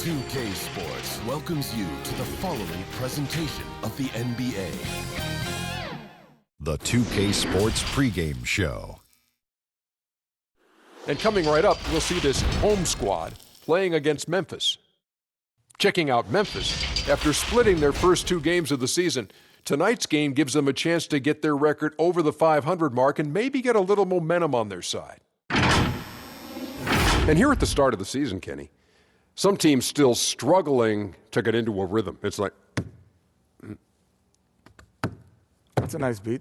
2K Sports welcomes you to the following presentation of the NBA. The 2K Sports pregame show. And coming right up, we'll see this home squad playing against Memphis. Checking out Memphis, after splitting their first two games of the season, tonight's game gives them a chance to get their record over the 500 mark and maybe get a little momentum on their side. And here at the start of the season, Kenny, some teams still struggling to get into a rhythm. It's like... That's a nice beat.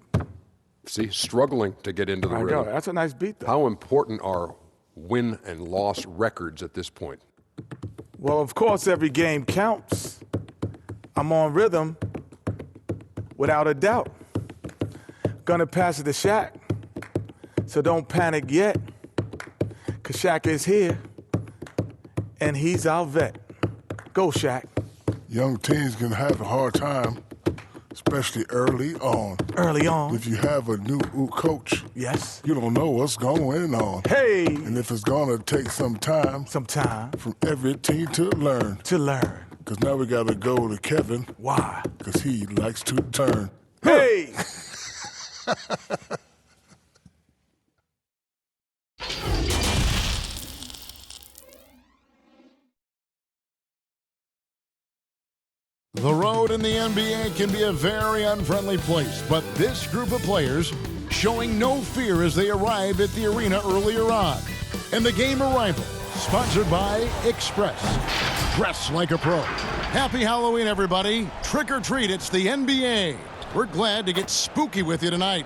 See, struggling to get into the rhythm. That's a nice beat, though. How important are win and loss records at this point? Well, of course, every game counts. I'm on rhythm, without a doubt. Gonna pass it to Shaq, so don't panic yet, because Shaq is here, and he's our vet. Go, Shaq. Young teams can have a hard time, especially early on. Early on. If you have a new coach, Yes. you don't know what's going on. Hey. And if it's going to take some time from every team to learn. Because now we got to go to Kevin. Why? Because he likes to turn. Hey. The road in the NBA can be a very unfriendly place, but this group of players showing no fear as they arrive at the arena earlier on. And the game arrival, sponsored by Express. Dress like a pro. Happy Halloween, everybody. Trick or treat, it's the NBA. We're glad to get spooky with you tonight.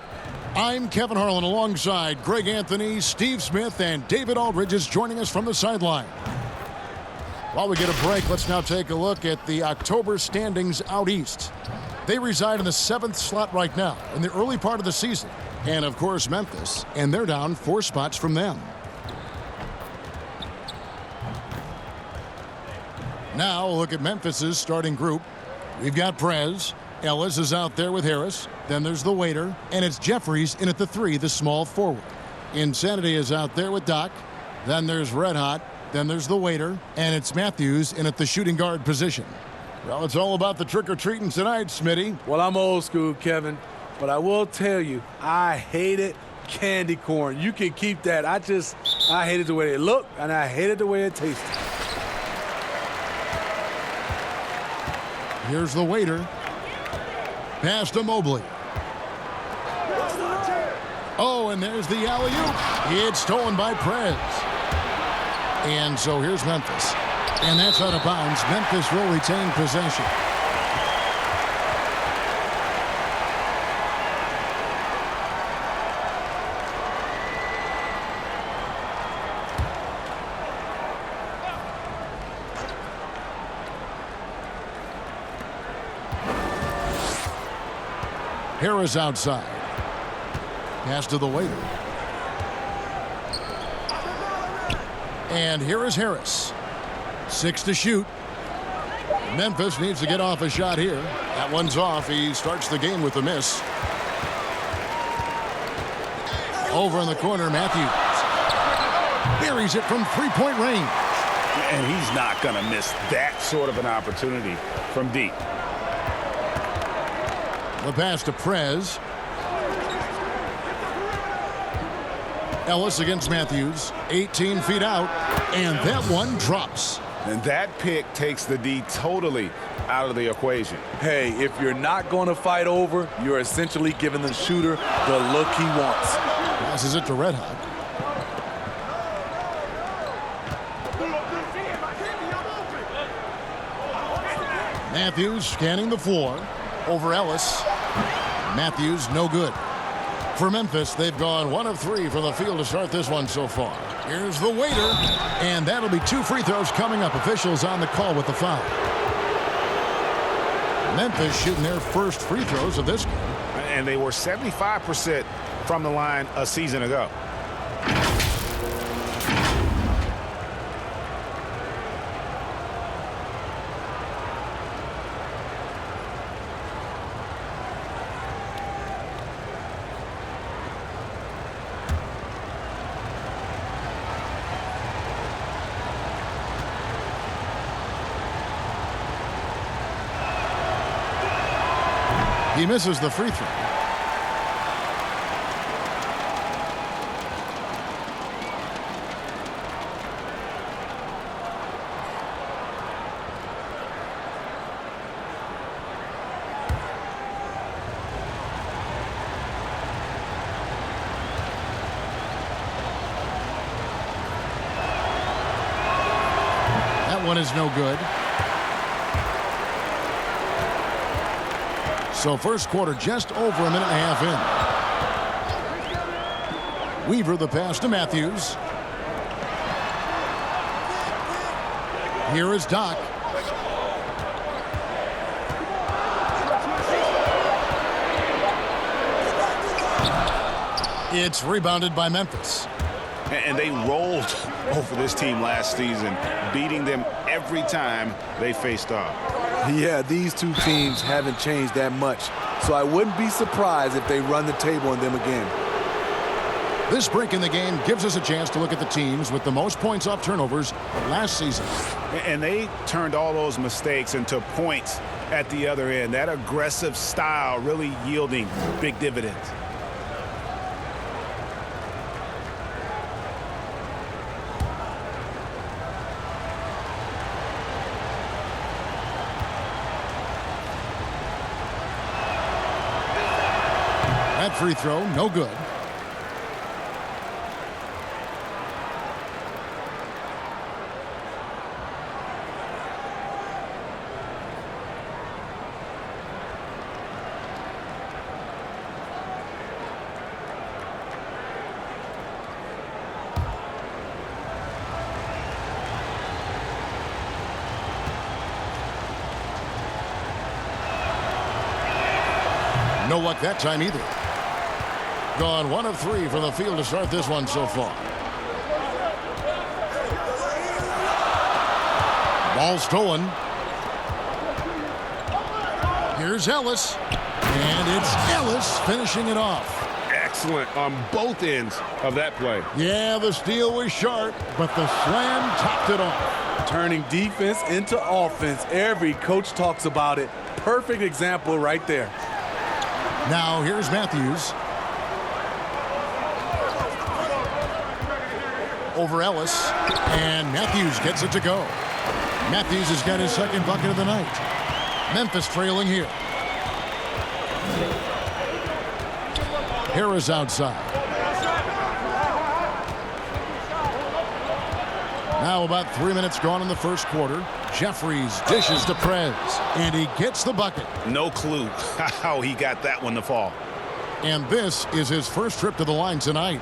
I'm Kevin Harlan alongside Greg Anthony, Steve Smith, and David Aldridge is joining us from the sideline. While we get a break, let's now take a look at the October standings out east. They reside in the 7th slot right now in the early part of the season. And, of course, Memphis, and they're down 4 spots from them. Now, look at Memphis's starting group. We've got Prez. Ellis is out there with Harris. Then there's the waiter. And it's Jeffries in at the 3, the small forward. Insanity is out there with Doc. Then there's Red Hot. Then there's the waiter, and it's Matthews in at the shooting guard position. Well, it's all about the trick-or-treating tonight, Smitty. Well, I'm old school, Kevin, but I will tell you, I hated candy corn. You can keep that. I hated the way it looked, and I hated the way it tasted. Here's the waiter. Pass to Mobley. Oh, and there's the alley-oop. It's stolen by Prez. And so here's Memphis. And that's out of bounds. Memphis will retain possession. Harris outside. Pass to the waiter. And here is Harris. 6 to shoot. Memphis needs to get off a shot here. That one's off. He starts the game with a miss. Over in the corner, Matthews. Buries it from three-point range. And he's not going to miss that sort of an opportunity from deep. The pass to Prez. Ellis against Matthews, 18 feet out, and that one drops. And that pick takes the D totally out of the equation. Hey, if you're not going to fight over, you're essentially giving the shooter the look he wants. Passes it to Red Hot. Matthews scanning the floor. Over Ellis. Matthews, no good. For Memphis, they've gone 1 of 3 from the field to start this one so far. Here's the waiter, and that'll be 2 free throws coming up. Officials on the call with the foul. Memphis shooting their first free throws of this game. And they were 75% from the line a season ago. He misses the free throw. One is no good. So first quarter just over a minute and a half in. Weaver the pass to Matthews. Here is Doc. It's rebounded by Memphis. And they rolled over this team last season, beating them every time they faced off. Yeah, these two teams haven't changed that much, so I wouldn't be surprised if they run the table on them again. This break in the game gives us a chance to look at the teams with the most points off turnovers last season. And they turned all those mistakes into points at the other end. That aggressive style really yielding big dividends. Free throw, no good. No luck that time either. Gone 1 of 3 from the field to start this one so far. Ball stolen. Here's Ellis. And it's Ellis finishing it off. Excellent on both ends of that play. Yeah, the steal was sharp, but the slam topped it off. Turning defense into offense. Every coach talks about it. Perfect example right there. Now here's Matthews. Over Ellis, and Matthews gets it to go. Matthews has got his second bucket of the night. Memphis trailing here. Harris outside. Now about 3 minutes gone in the first quarter. Jeffries dishes to Prez, and he gets the bucket. No clue how he got that one to fall. And this is his first trip to the line tonight.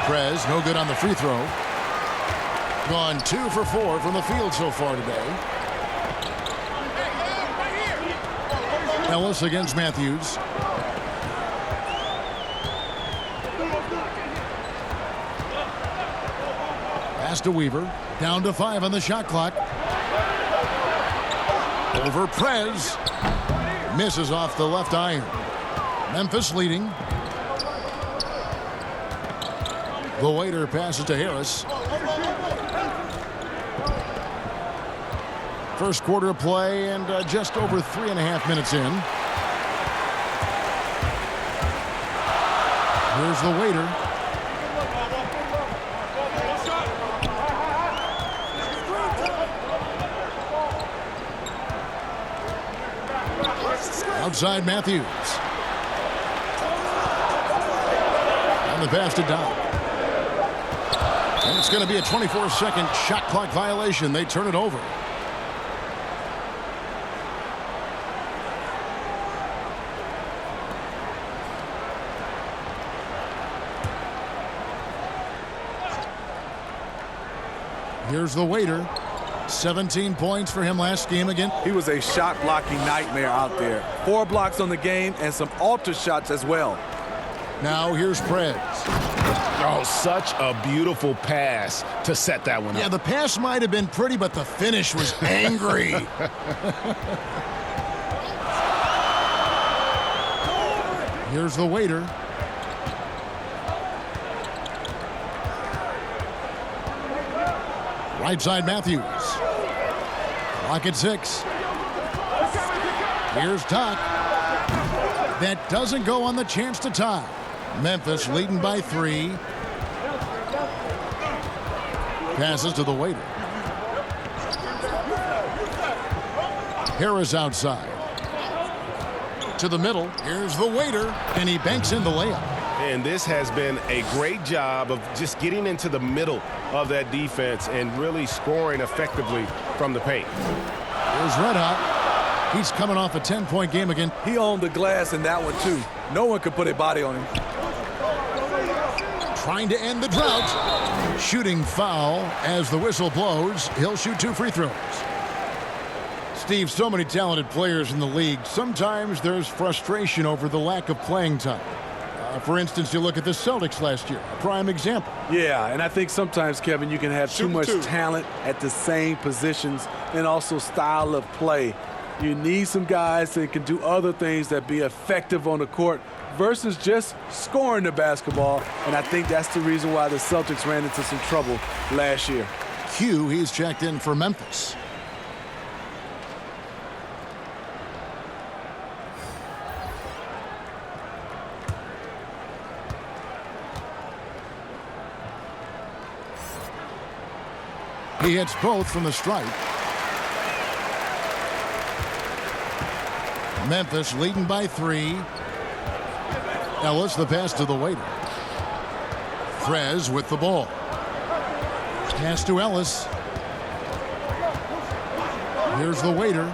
Prez, no good on the free throw. Gone 2 for 4 from the field so far today. Ellis against Matthews. Pass to Weaver. Down to 5 on the shot clock. Over Prez. Misses off the left iron. Memphis leading. The waiter passes to Harris. First quarter of play and just over 3.5 minutes in. Here's the waiter. Outside Matthews. And the pass to Doc. And it's going to be a 24-second shot clock violation. They turn it over. Here's the waiter. 17 points for him last game again. He was a shot blocking nightmare out there. 4 blocks on the game and some altar shots as well. Now here's Prez. Oh, such a beautiful pass to set that one up. Yeah, the pass might have been pretty, but the finish was angry. Here's the waiter. Right side Matthews. Clock at 6. Here's Tuck. That doesn't go on the chance to tie. Memphis leading by 3. Passes to the waiter. Harris outside. To the middle. Here's the waiter. And he banks in the layup. And this has been a great job of just getting into the middle of that defense and really scoring effectively from the paint. Here's Red Hot. He's coming off a 10-point game again. He owned the glass in that one, too. No one could put a body on him. Trying to end the drought. Shooting foul as the whistle blows. He'll shoot 2 free throws. Steve, so many talented players in the league. Sometimes there's frustration over the lack of playing time. For instance, you look at the Celtics last year, a prime example. Yeah, and I think sometimes, Kevin, you can have too much talent at the same positions and also style of play. You need some guys that can do other things that be effective on the court versus just scoring the basketball, and I think that's the reason why the Celtics ran into some trouble last year. Q, he's checked in for Memphis. He hits both from the stripe. Memphis leading by 3. Ellis the pass to the waiter. Frez with the ball. Pass to Ellis. Here's the waiter.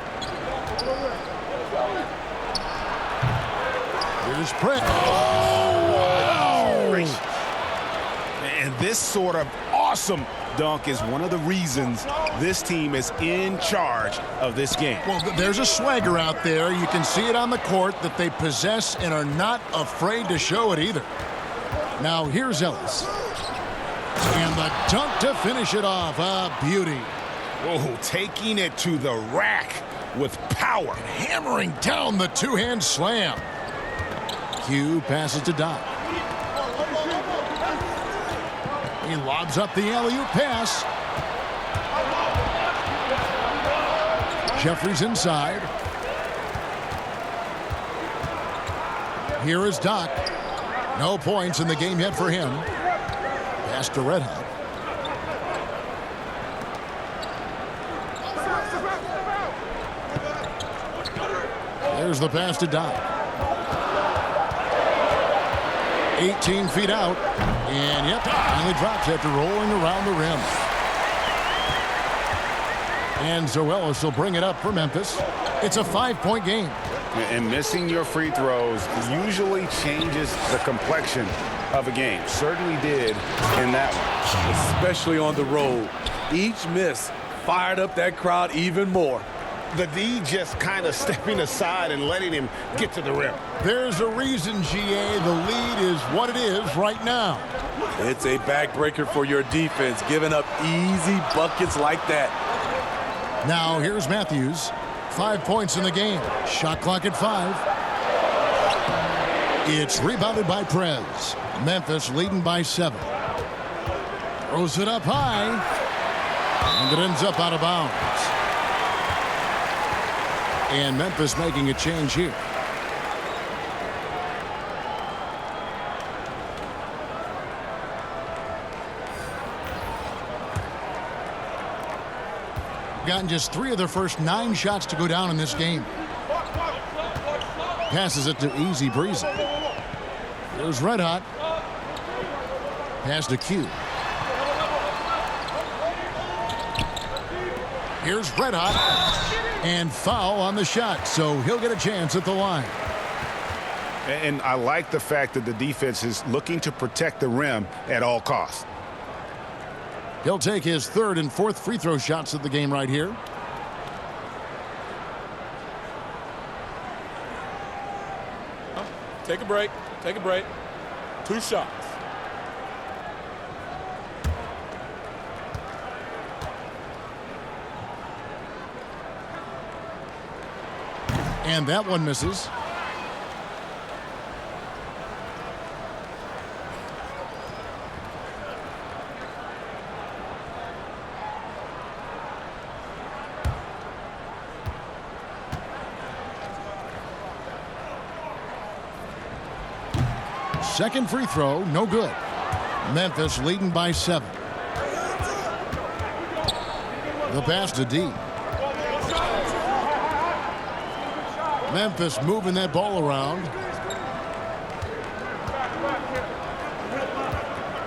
Here's Prez. Oh! And this sort of awesome dunk is one of the reasons this team is in charge of this game. Well, there's a swagger out there. You can see it on the court that they possess and are not afraid to show it either. Now here's Ellis. And the dunk to finish it off. A beauty. Oh, taking it to the rack with power. Hammering down the two-hand slam. Q passes to Doc. He lobs up the alley-oop pass. Jeffries inside. Here is Doc. No points in the game yet for him. Pass to Red Hot. There's the pass to Doc. 18 feet out. And yep, finally drops after rolling around the rim. And so Ellis will bring it up for Memphis. It's a 5-point game. And missing your free throws usually changes the complexion of a game. Certainly did in that one. Especially on the road. Each miss fired up that crowd even more. The D just kind of stepping aside and letting him get to the rim. There's a reason, GA. The lead is what it is right now. It's a backbreaker for your defense, giving up easy buckets like that. Now here's Matthews. 5 points in the game. Shot clock at 5. It's rebounded by Prez. Memphis leading by 7. Throws it up high. And it ends up out of bounds. And Memphis making a change here. Gotten just 3 of their first 9 shots to go down in this game. Passes it to Easy Breezy. There's Red Hot. Pass to Q. Here's Red Hot. And foul on the shot, so he'll get a chance at the line. And I like the fact that the defense is looking to protect the rim at all costs. He'll take his 3rd and 4th free throw shots of the game right here. Take a break. Take a break. 2 shots. And that one misses. Second free throw, no good. Memphis leading by 7. The pass to D. Memphis moving that ball around.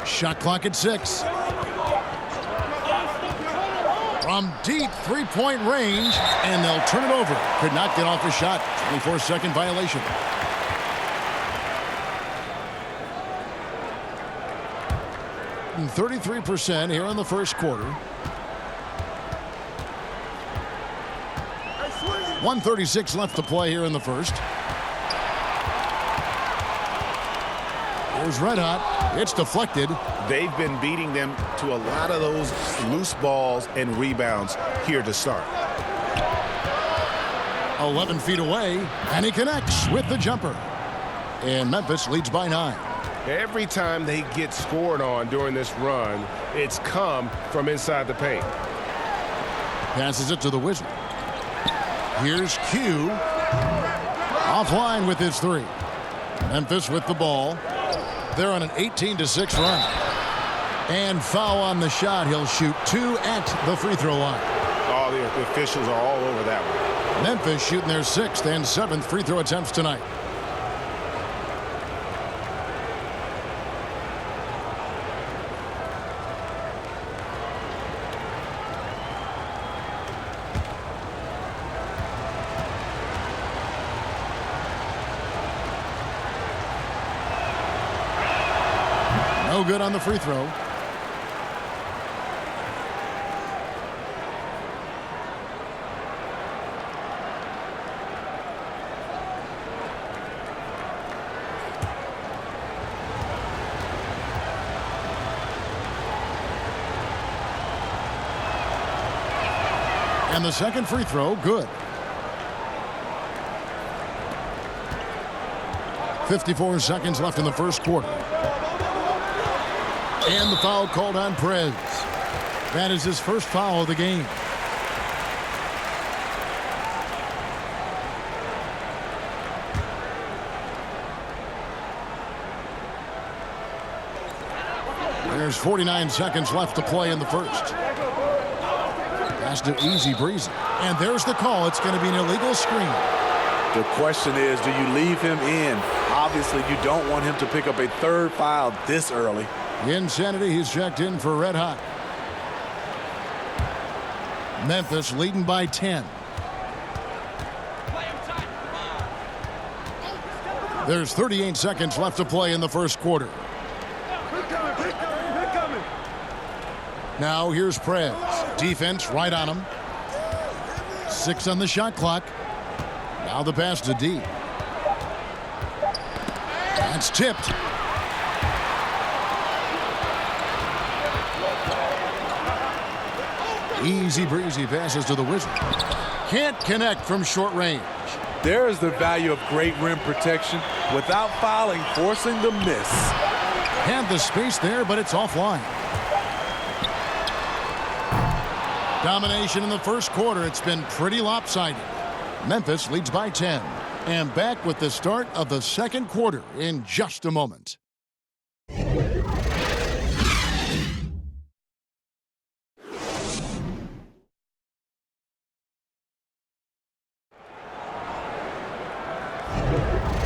Shot clock at 6. From deep three-point range, and they'll turn it over. Could not get off a shot. 24-second violation. And 33% here in the first quarter. 1:36 left to play here in the first. Here's Red Hot. It's deflected. They've been beating them to a lot of those loose balls and rebounds here to start. 11 feet away, and he connects with the jumper. And Memphis leads by 9. Every time they get scored on during this run, it's come from inside the paint. Passes it to the Wizard. Here's Q. Offline with his 3. Memphis with the ball. They're on an 18-6 run. And foul on the shot. He'll shoot 2 at the free throw line. All the officials are all over that one. Memphis shooting their 6th and 7th free throw attempts tonight. No good on the free throw. And the second free throw, good. 54 seconds left in the first quarter. And the foul called on Perez. That is his first foul of the game. There's 49 seconds left to play in the first. Pass to Easy Breezy. And there's the call. It's going to be an illegal screen. The question is, do you leave him in? Obviously, you don't want him to pick up a third foul this early. Insanity, he's checked in for Red Hot. Memphis leading by 10. There's 38 seconds left to play in the first quarter. Now here's Perez. Defense right on him. 6 on the shot clock. Now the pass to D. That's tipped. Easy Breezy passes to the Wizard. Can't connect from short range. There is the value of great rim protection without fouling, forcing the miss. Had the space there, but it's offline. Domination in the first quarter. It's been pretty lopsided. Memphis leads by 10. And back with the start of the second quarter in just a moment.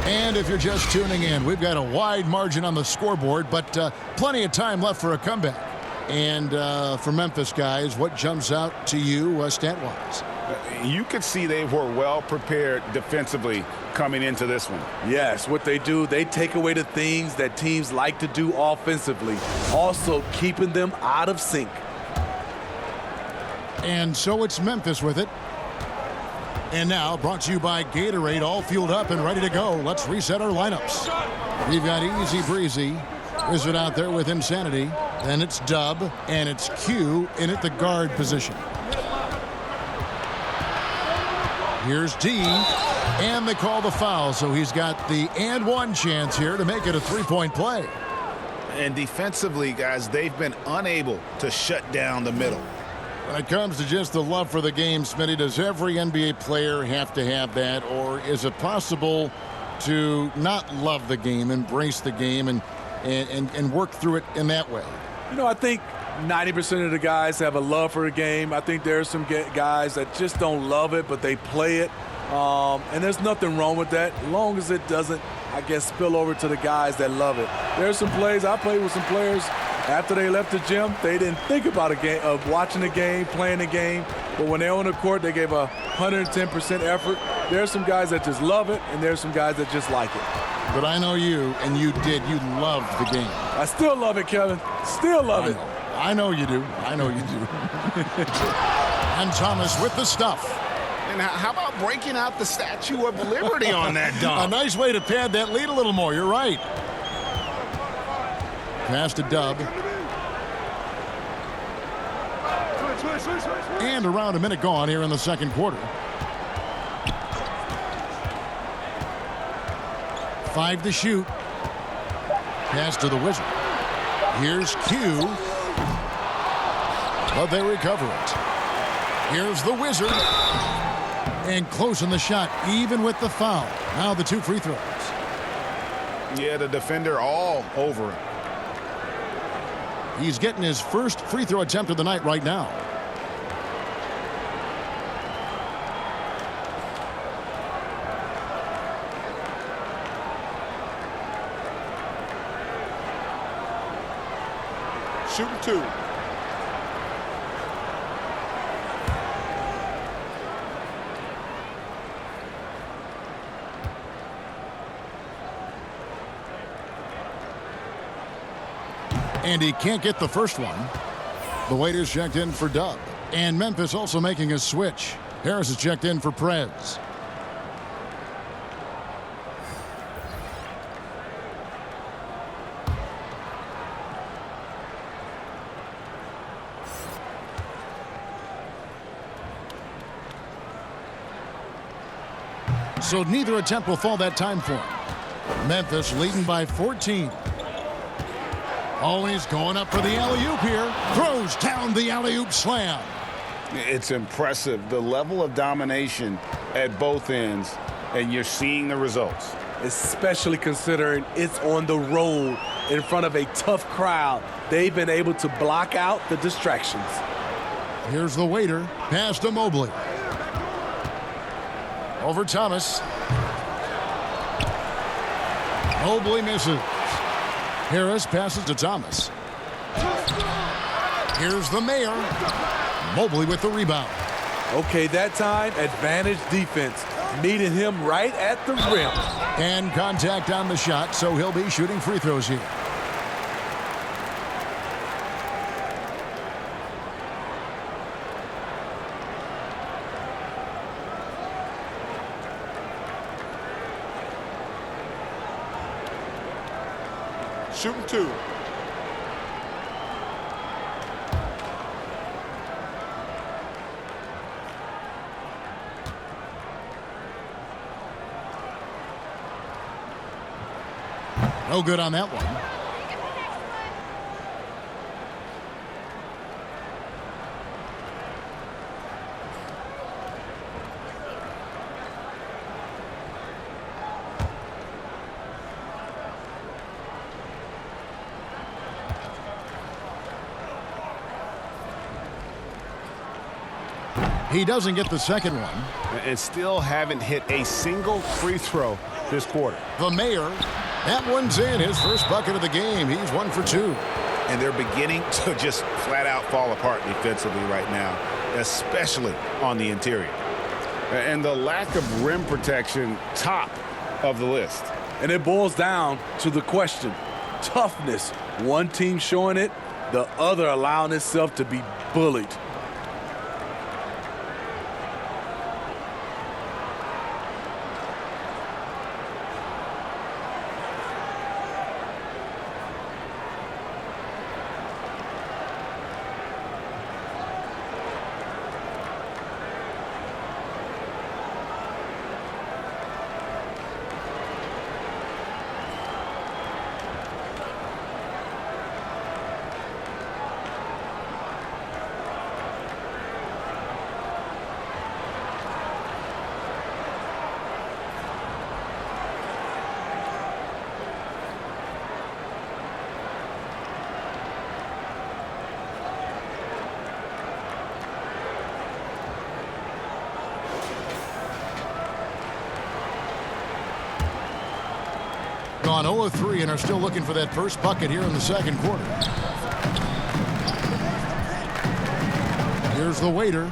And if you're just tuning in, we've got a wide margin on the scoreboard, but plenty of time left for a comeback. And for Memphis guys, what jumps out to you stat-wise? You could see they were well prepared defensively coming into this one. Yes, what they do, they take away the things that teams like to do offensively, also keeping them out of sync. And so it's Memphis with it. And now, brought to you by Gatorade, all fueled up and ready to go. Let's reset our lineups. We've got Easy Breezy. Wizard out there with Insanity. Then it's Dub, and it's Q in at the guard position. Here's D. And they call the foul, so he's got the and one chance here to make it a three-point play. And defensively, guys, they've been unable to shut down the middle. When it comes to just the love for the game, Smitty, does every NBA player have to have that, or is it possible to not love the game, embrace the game, and work through it in that way? You know, I think 90% of the guys have a love for the game. I think there are some guys that just don't love it, but they play it. And there's nothing wrong with that, as long as it doesn't, I guess, spill over to the guys that love it. There's some plays, I played with some players, after they left the gym, they didn't think about a game, of watching the game, playing the game. But when they're on the court, they gave 110% effort. There's some guys that just love it, and there's some guys that just like it. But I know you, and you did. You loved the game. I still love it, Kevin. Still love it. I know you do. I know you do. And Thomas with the stuff. And how about breaking out the Statue of Liberty on that dunk? A nice way to pad that lead a little more. You're right. Pass to Dub. And around a minute gone here in the second quarter. 5 to shoot. Pass to the Wizard. Here's Q. But they recover it. Here's the Wizard. And closing the shot, even with the foul. Now the 2 free throws. Yeah, the defender all over him. He's getting his first free throw attempt of the night right now. Shooting 2. And he can't get the first one. The waiter's checked in for Dub. And Memphis also making a switch. Harris is checked in for Prez. So neither attempt will fall that time for him. Memphis leading by 14. Always going up for the alley-oop here. Throws down the alley-oop slam. It's impressive, the level of domination at both ends, and you're seeing the results. Especially considering it's on the road in front of a tough crowd. They've been able to block out the distractions. Here's the waiter. Pass to Mobley. Over Thomas. Mobley misses. Harris passes to Thomas. Here's the mayor. Mobley with the rebound. Okay, that time, advantage defense. Meeting him right at the rim. And contact on the shot, so he'll be shooting free throws here. Shooting 2. No good on that one. He doesn't get the second one. And still haven't hit a single free throw this quarter. The mayor, that one's in. His first bucket of the game. He's 1 for 2. And they're beginning to just flat out fall apart defensively right now, especially on the interior. And the lack of rim protection, top of the list. And it boils down to the question, toughness. One team showing it, the other allowing itself to be bullied. gone 0 of 3 and are still looking for that first bucket here in the second quarter. Here's the waiter.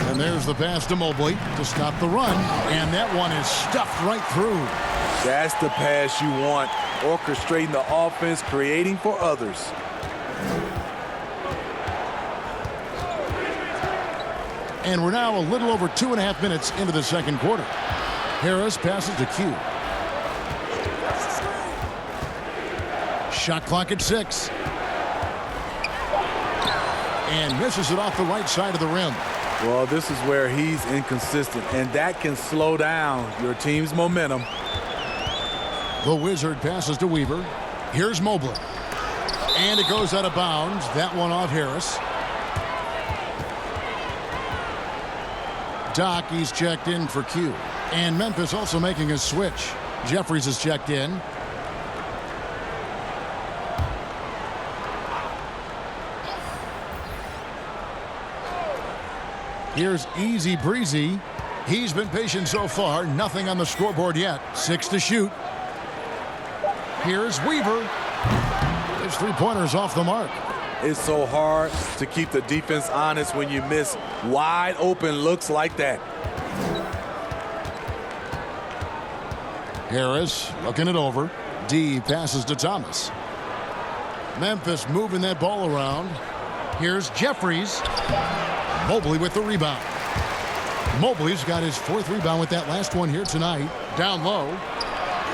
And there's the pass to Mobley to stop the run. And that one is stuffed right through. That's the pass you want. Orchestrating the offense, creating for others. And we're now a little over 2.5 minutes into the second quarter. Harris passes to Q. Shot clock at 6. And misses it off the right side of the rim. Well, this is where he's inconsistent, and that can slow down your team's momentum. The Wizard passes to Weaver. Here's Mobley. And it goes out of bounds. That one off Harris. Doc, he's checked in for Q. And Memphis also making a switch. Jeffries is checked in. Here's Easy Breezy. He's been patient so far. Nothing on the scoreboard yet. 6 to shoot. Here's Weaver. His three-pointers off the mark. It's so hard to keep the defense honest when you miss wide open looks like that. Harris looking it over. D passes to Thomas. Memphis moving that ball around. Here's Jeffries. Mobley with the rebound. Mobley's got his 4th rebound with that last one here tonight. Down low.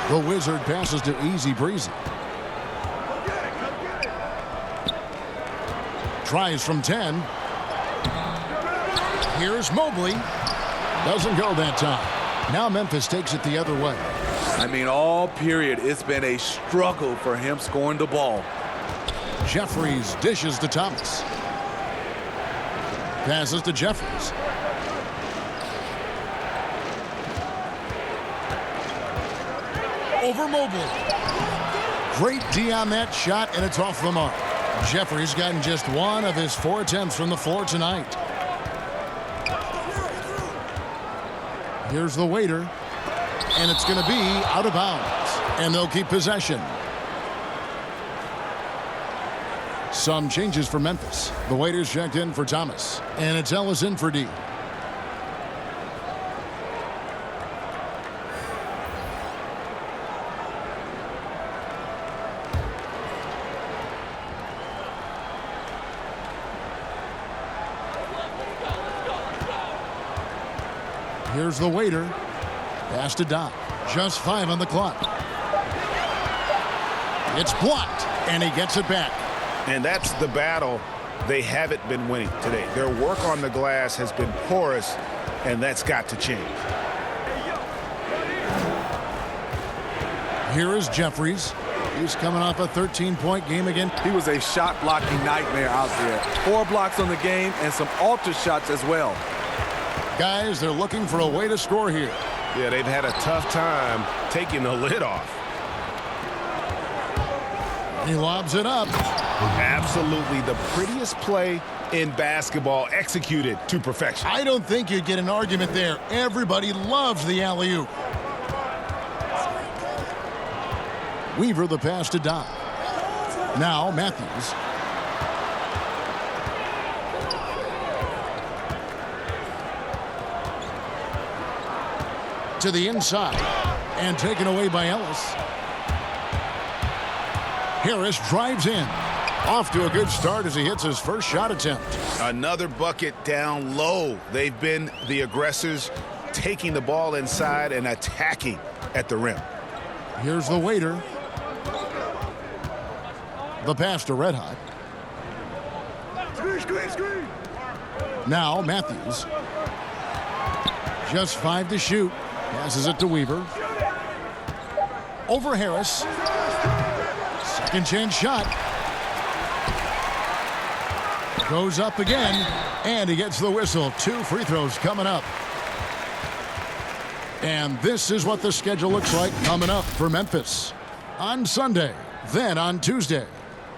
The Wizard passes to Easy Breezy. Tries from 10. Here's Mobley. Doesn't go that time. Now Memphis takes it the other way. I mean, all period, it's been a struggle for him scoring the ball. Jeffries dishes to Thomas. Passes to Jeffries. Over Mobley. Great D on that shot, and it's off the mark. Jeffries gotten just 1 of his 4 attempts from the floor tonight. Here's the waiter. And it's going to be out of bounds. And they'll keep possession. Some changes for Memphis. The waiter's checked in for Thomas. And it's Ellis in for D. Here's the waiter. Pass to Doc. Just 5 on the clock. It's blocked, and he gets it back. And that's the battle they haven't been winning today. Their work on the glass has been porous, and that's got to change. Here is Jeffries. He's coming off a 13-point game again. He was a shot-blocking nightmare out there. 4 blocks on the game and some alter shots as well. Guys, they're looking for a way to score here. Yeah, they've had a tough time taking the lid off. He lobs it up. Absolutely the prettiest play in basketball, executed to perfection. I don't think you'd get an argument there. Everybody loves the alley-oop. Weaver the pass to Doc. Now Matthews. To the inside and taken away by Ellis. Harris drives in. Off to a good start as he hits his first shot attempt. Another bucket down low. They've been the aggressors, taking the ball inside and attacking at the rim. Here's the waiter. The pass to Red Hot. Screen. Now Matthews. Just 5 to shoot. Passes it to Weaver. Over Harris. Second chance shot. Goes up again. And he gets the whistle. 2 free throws coming up. And this is what the schedule looks like coming up for Memphis. On Sunday, then on Tuesday.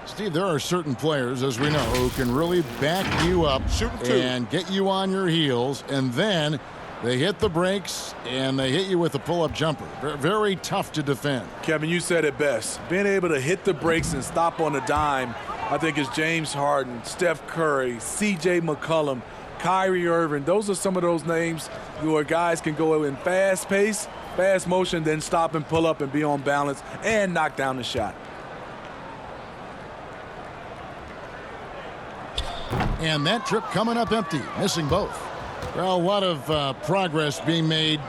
Steve, there are certain players, as we know, who can really back you up and get you on your heels. And then They hit the brakes, and they hit you with a pull-up jumper. Very tough to defend. Kevin, you said it best. Being able to hit the brakes and stop on a dime, I think it's James Harden, Steph Curry, C.J. McCollum, Kyrie Irving. Those are some of those names where guys can go in fast pace, fast motion, then stop and pull up and be on balance and knock down the shot. And that trip coming up empty, missing both. Well, a lot of progress being made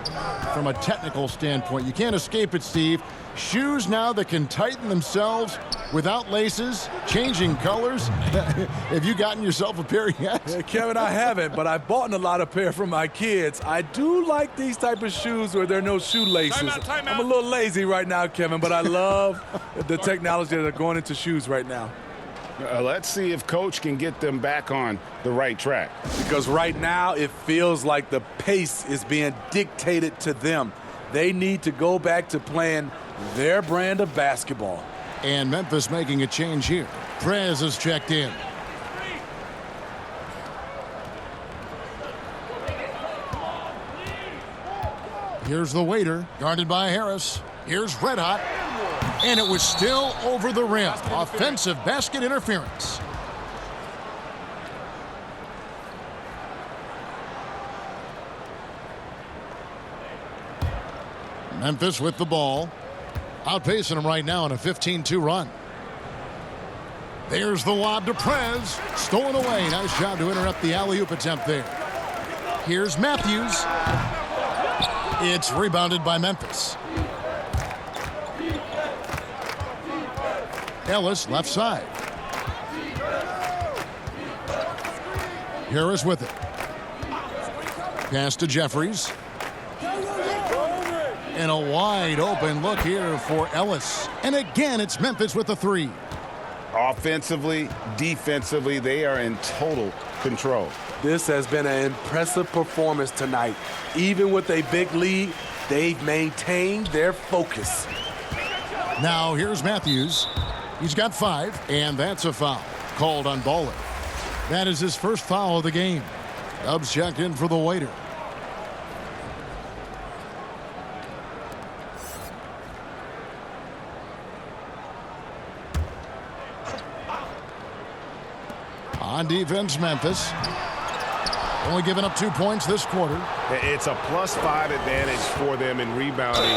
from a technical standpoint. You can't escape it, Steve. Shoes now that can tighten themselves without laces, changing colors. Have you gotten yourself a pair yet? Yeah, Kevin, I haven't, but I've bought a lot of pair for my kids. I do like these type of shoes where there are no shoelaces. Time out. I'm a little lazy right now, Kevin, but I love the technology that are going into shoes right now. Let's see if Coach can get them back on the right track. Because right now it feels like the pace is being dictated to them. They need to go back to playing their brand of basketball. And Memphis making a change here. Prez is checked in. Here's the waiter, guarded by Harris. Here's Red Hot. And it was still over the rim. Offensive basket interference. Memphis with the ball. Outpacing them right now in a 15-2 run. There's the lob to Prez. Stolen away. Nice job to interrupt the alley-oop attempt there. Here's Matthews. It's rebounded by Memphis. Ellis left side. Harris with it. Pass to Jeffries. And a wide open look here for Ellis. And again, it's Memphis with the three. Offensively, defensively, they are in total control. This has been an impressive performance tonight. Even with a big lead, they've maintained their focus. Now here's Matthews. He's got 5, and that's a foul called on Baller. That is his first foul of the game. Dubs checked in for the waiter. On defense, Memphis. Only giving up 2 points this quarter. It's a +5 advantage for them in rebounding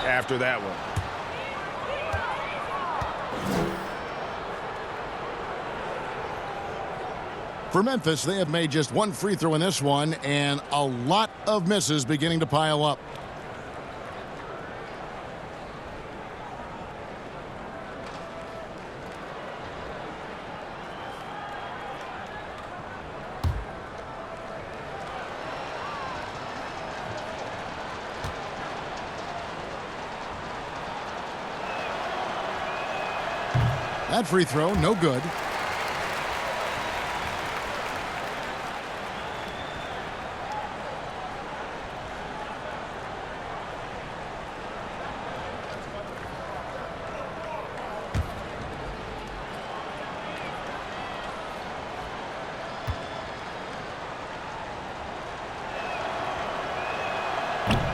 after that one. For Memphis, they have made just 1 free throw in this one, and a lot of misses beginning to pile up. That free throw, no good.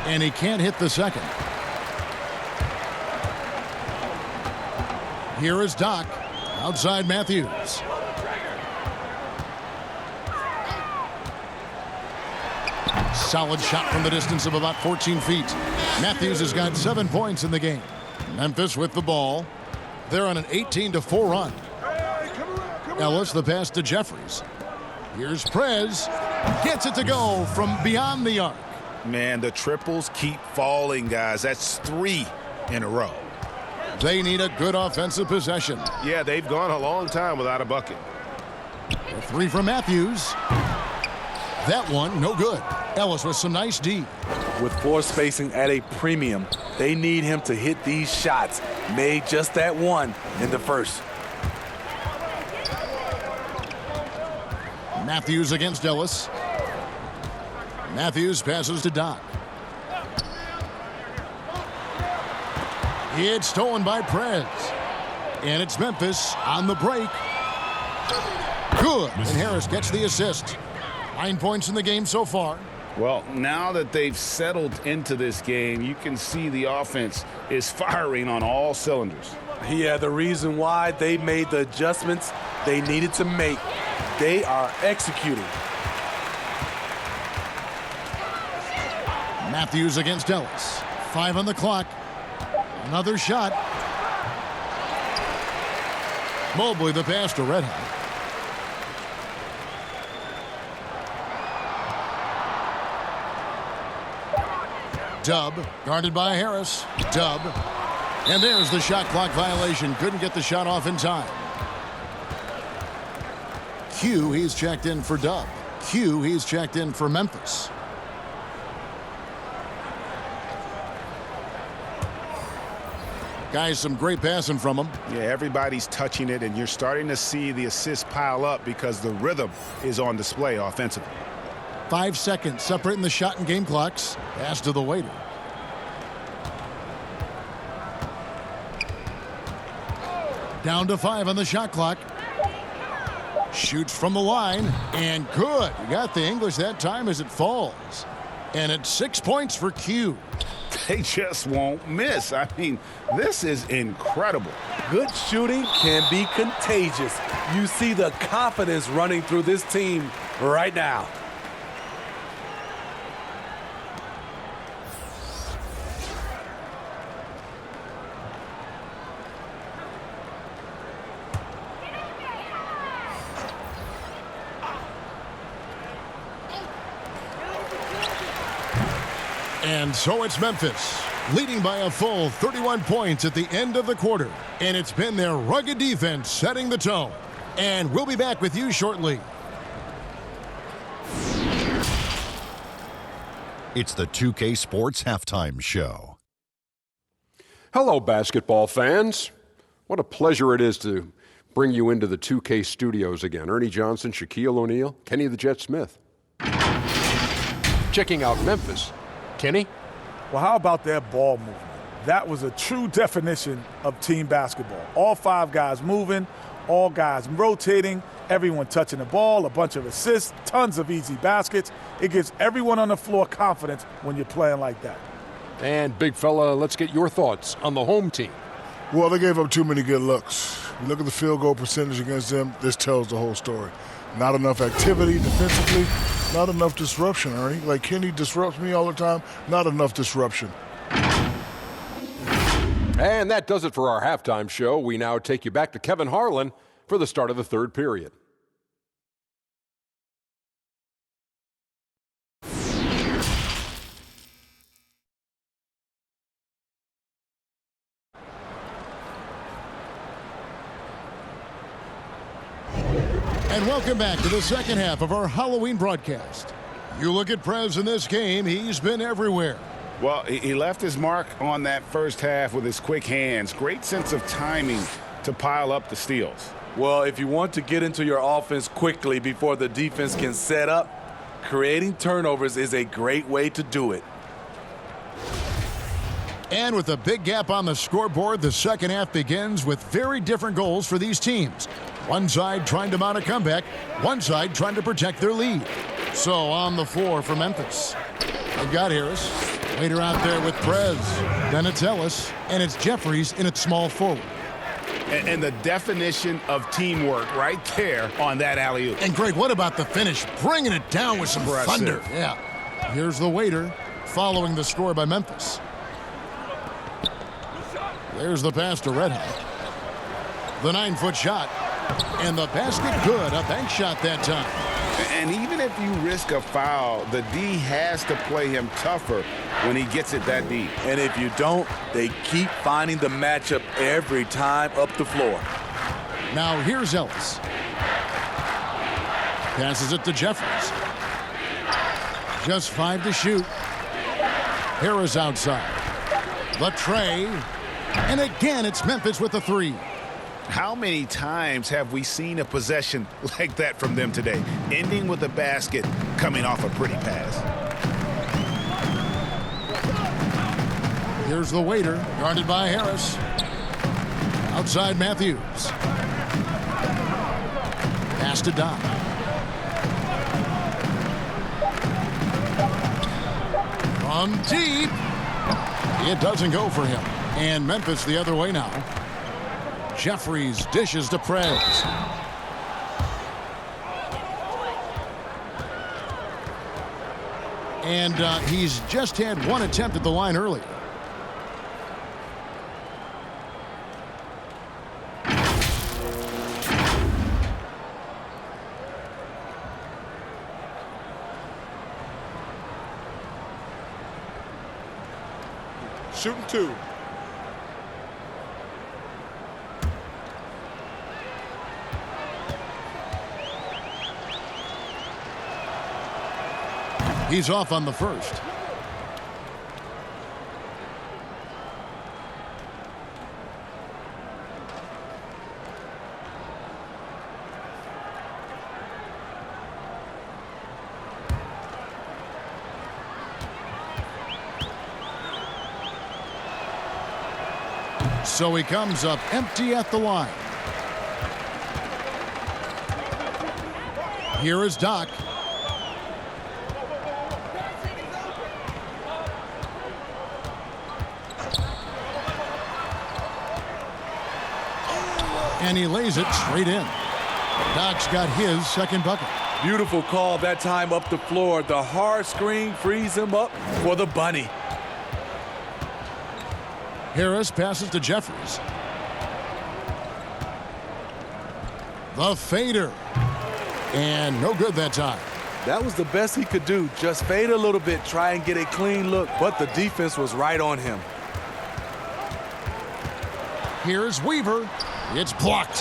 And he can't hit the second. Here is Doc. Outside Matthews. Solid shot from the distance of about 14 feet. Matthews has got 7 points in the game. Memphis with the ball. They're on an 18-4 run. Ellis the pass to Jeffries. Here's Prez. Gets it to go from beyond the arc. Man, the triples keep falling, guys. That's 3 in a row. They need a good offensive possession. Yeah, they've gone a long time without a bucket. A 3 from Matthews. That one, no good. Ellis with some nice D. With floor spacing at a premium, they need him to hit these shots. Made just that one in the first. Matthews against Ellis. Matthews passes to Doc. It's stolen by Prez. And it's Memphis on the break. Good. And Harris gets the assist. 9 points in the game so far. Well, now that they've settled into this game, you can see the offense is firing on all cylinders. Yeah, the reason why they made the adjustments they needed to make. They are executing. Matthews against Ellis. 5 on the clock. Another shot. Mobley the pass to Red Hot. Dub, guarded by Harris. Dub. And there's the shot clock violation. Couldn't get the shot off in time. Q, he's checked in for Dub. Q, he's checked in for Memphis. Guys, some great passing from him. Yeah, everybody's touching it, and you're starting to see the assists pile up because the rhythm is on display offensively. 5 seconds separating the shot and game clocks. Pass to the waiter. Down to 5 on the shot clock. Shoots from the line, and good. You got the English that time as it falls. And it's 6 points for Q. They just won't miss. I mean, this is incredible. Good shooting can be contagious. You see the confidence running through this team right now. And so it's Memphis, leading by a full 31 points at the end of the quarter. And it's been their rugged defense setting the tone. And we'll be back with you shortly. It's the 2K Sports Halftime Show. Hello, basketball fans. What a pleasure it is to bring you into the 2K studios again. Ernie Johnson, Shaquille O'Neal, Kenny the Jet Smith. Checking out Memphis. Kenny? Well, how about that ball movement? That was a true definition of team basketball. All 5 guys moving, all guys rotating, everyone touching the ball, a bunch of assists, tons of easy baskets. It gives everyone on the floor confidence when you're playing like that. And big fella, let's get your thoughts on the home team. Well, they gave up too many good looks. You look at the field goal percentage against them, this tells the whole story. Not enough activity defensively, not enough disruption, Ernie. Like Kenny disrupts me all the time, not enough disruption. And that does it for our halftime show. We now take you back to Kevin Harlan for the start of the third period. And welcome back to the second half of our Halloween broadcast. You look at Prez in this game, he's been everywhere. Well, he left his mark on that first half with his quick hands. Great sense of timing to pile up the steals. Well, if you want to get into your offense quickly before the defense can set up, creating turnovers is a great way to do it. And with a big gap on the scoreboard, the second half begins with very different goals for these teams. One side trying to mount a comeback, one side trying to protect their lead. So on the floor for Memphis. They've got Harris. Later out there with Prez. Then it's Ellis, and it's Jeffries in its small forward. And the definition of teamwork right there on that alley-oop. And Greg, what about the finish? Bringing it down with some thunder. Yeah. Here's the waiter following the score by Memphis. There's the pass to Red Hot. The 9-foot shot. And the basket good. A bank shot that time. And even if you risk a foul, the D has to play him tougher when he gets it that deep. And if you don't, they keep finding the matchup every time up the floor. Now here's Ellis. Passes it to Jeffries. Just 5 to shoot. Harris outside. The tray. And again, it's Memphis with the 3. How many times have we seen a possession like that from them today, ending with a basket coming off a pretty pass? Here's the waiter, guarded by Harris. Outside Matthews. Pass to Dodd. From deep. It doesn't go for him. And Memphis the other way now. Jeffries dishes to Prez. And he's just had one attempt at the line earlier. Shooting 2. He's off on the first. So he comes up empty at the line. Here is Doc. And he lays it straight in. Doc's got his second bucket. Beautiful call that time up the floor. The hard screen frees him up for the bunny. Harris passes to Jeffries. The fader. And no good that time. That was the best he could do. Just fade a little bit, try and get a clean look, but the defense was right on him. Here's Weaver. It's blocked.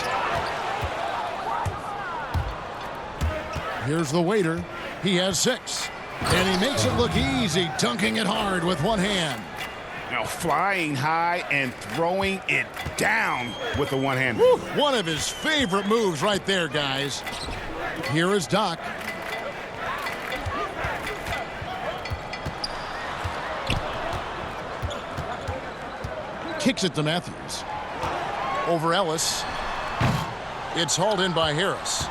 Here's the waiter. He has 6. And he makes it look easy, dunking it hard with one hand. Now flying high and throwing it down with the one hand. Woo, one of his favorite moves right there, guys. Here is Doc. Kicks it to Matthews. Over Ellis. It's hauled in by Harris.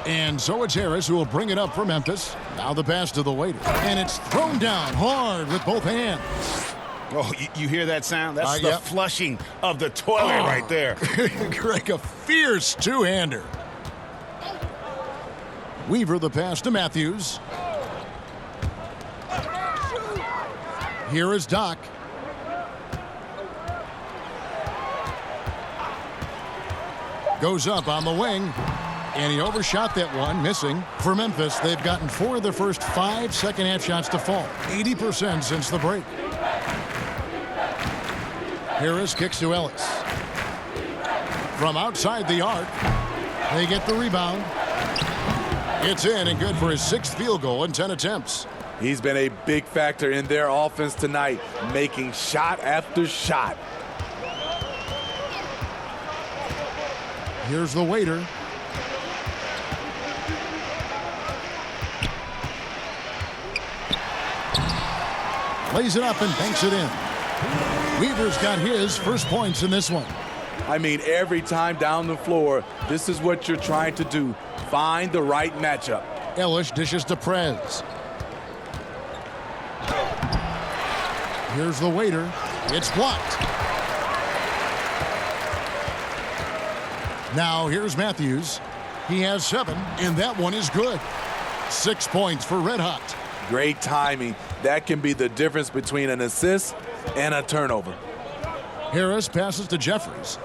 And so it's Harris who will bring it up for Memphis. Now the pass to the waiter. And it's thrown down hard with both hands. Oh, you hear that sound? That's the flushing of the toilet right there. Greg, a fierce two-hander. Weaver the pass to Matthews. Here is Doc. Goes up on the wing. And he overshot that one, missing. For Memphis, they've gotten 4 of their first 5 second-half shots to fall. 80% since the break. Harris kicks to Ellis. From outside the arc, they get the rebound. It's in and good for his 6th field goal in 10 attempts. He's been a big factor in their offense tonight, making shot after shot. Here's the waiter. Lays it up and banks it in. Weaver's got his first points in this one. I mean, every time down the floor, this is what you're trying to do. Find the right matchup. Ellis dishes to Prez. Here's the waiter. It's blocked. Now here's Matthews. He has 7, and that one is good. 6 points for Red Hot. Great timing. That can be the difference between an assist and a turnover. Harris passes to Jeffries.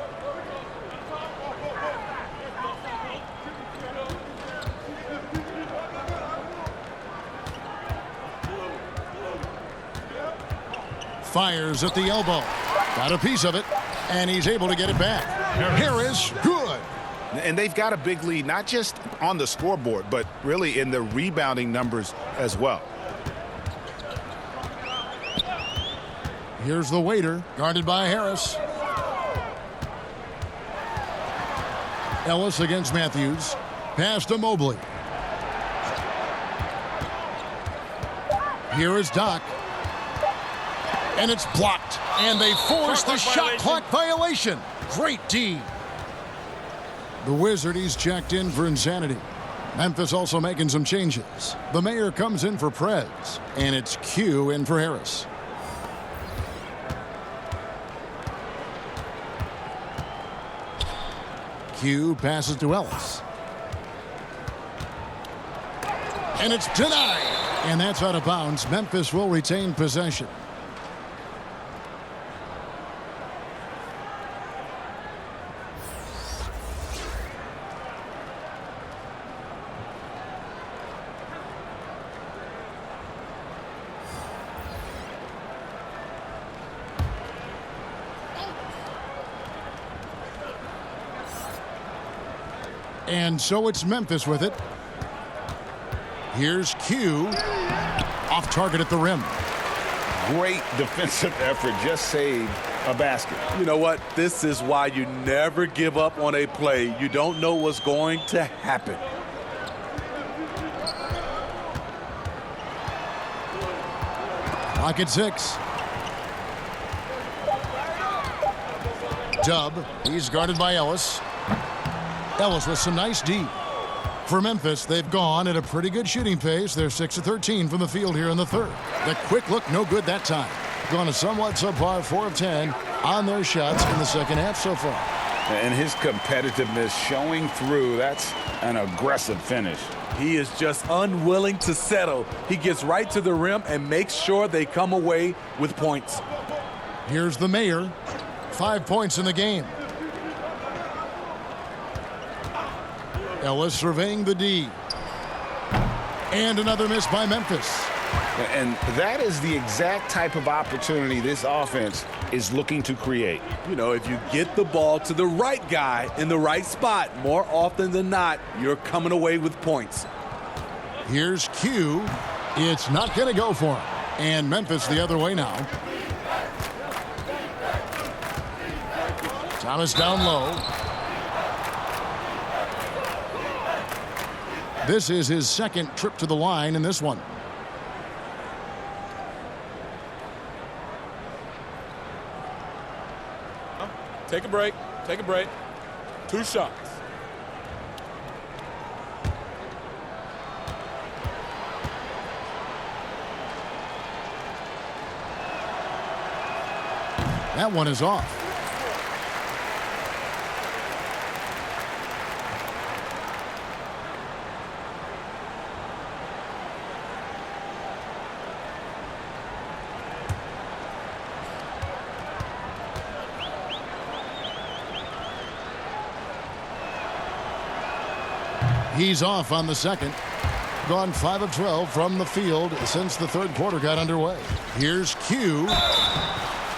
Fires at the elbow. Got a piece of it, and he's able to get it back. Harris, good. And they've got a big lead, not just on the scoreboard, but really in the rebounding numbers as well. Here's the waiter, guarded by Harris. Ellis against Matthews. Pass to Mobley. Here is Doc. And it's blocked. And they force the shot clock violation. Great D. The Wizard, he's checked in for insanity. Memphis also making some changes. The mayor comes in for Prez, and it's Q in for Harris. Q passes to Ellis. And it's denied. And that's out of bounds. Memphis will retain possession. And so it's Memphis with it. Here's Q. Off target at the rim. Great defensive effort. Just saved a basket. You know what? This is why you never give up on a play. You don't know what's going to happen. Clock at 6. Dub. He's guarded by Ellis. Ellis with some nice D. For Memphis, they've gone at a pretty good shooting pace. They're 6 of 13 from the field here in the third. The quick look, no good that time. Gone a somewhat subpar 4 of 10 on their shots in the second half so far. And his competitiveness showing through. That's an aggressive finish. He is just unwilling to settle. He gets right to the rim and makes sure they come away with points. Here's the mayor. 5 points in the game. Ellis surveying the D. And another miss by Memphis. And that is the exact type of opportunity this offense is looking to create. You know, if you get the ball to the right guy in the right spot, more often than not, you're coming away with points. Here's Q. It's not going to go for him. And Memphis the other way now. Thomas down low. This is his second trip to the line in this one. Take a break. Take a break. 2 shots. That one is off. He's off on the second. Gone 5 of 12 from the field since the third quarter got underway. Here's Q.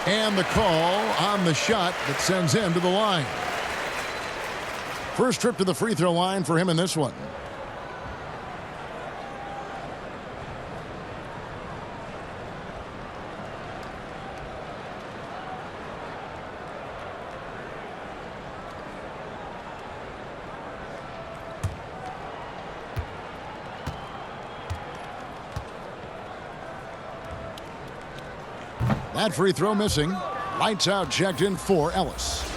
And the call on the shot that sends him to the line. First trip to the free throw line for him in this one. That free throw missing. Lights out checked in for Ellis.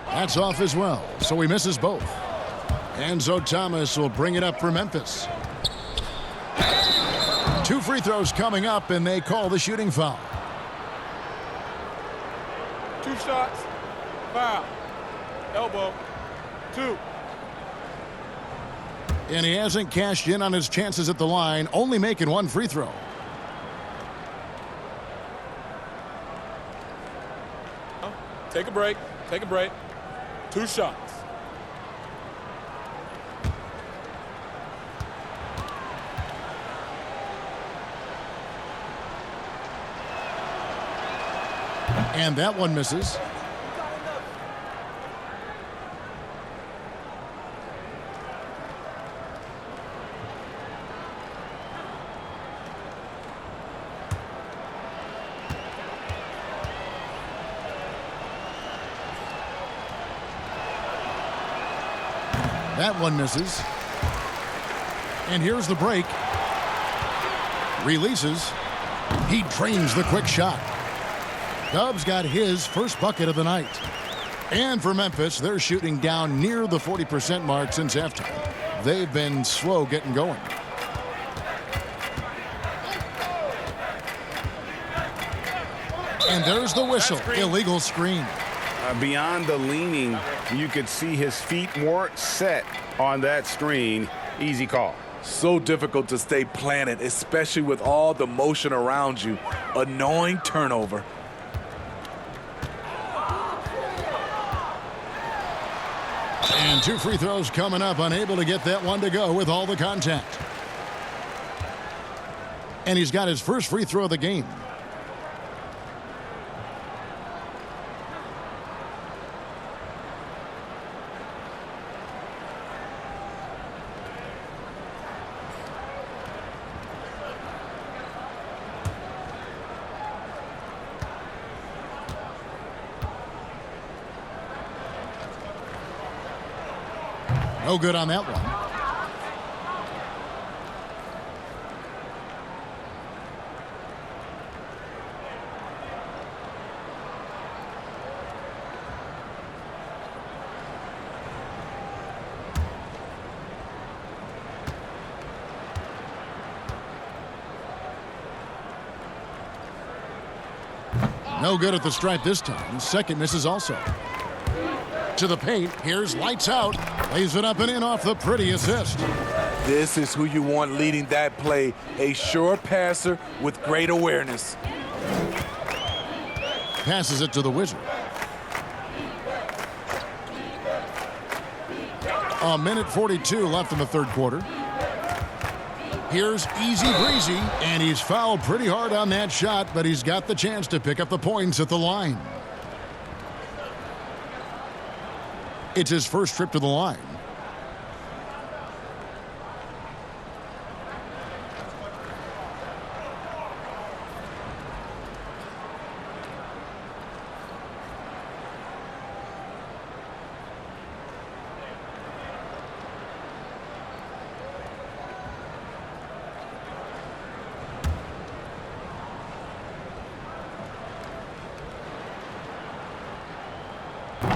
That's off as well, so he misses both. Enzo Thomas will bring it up for Memphis. 2 free throws coming up, and they call the shooting foul. 2 shots. Foul. Elbow. 2. And he hasn't cashed in on his chances at the line, only making 1 free throw. Take a break. Take a break. 2 shots. And that one misses. That one misses. And here's the break. Releases. He drains the quick shot. Dubs got his first bucket of the night. And for Memphis, they're shooting down near the 40% mark since halftime. They've been slow getting going. And there's the whistle. Illegal screen. Beyond the leaning, you could see his feet weren't set on that screen. Easy call. So difficult to stay planted, especially with all the motion around you. Annoying turnover. And 2 free throws coming up, unable to get that one to go with all the contact. And he's got his first free throw of the game. No good on that one. No good at the stripe this time. Second misses also. To the paint. Here's lights out. Lays it up and in off the pretty assist. This is who you want leading that play. A sure passer with great awareness. Passes it to the Wizard. A minute 42 left in the third quarter. Here's easy breezy, and he's fouled pretty hard on that shot, but he's got the chance to pick up the points at the line. It's his first trip to the line.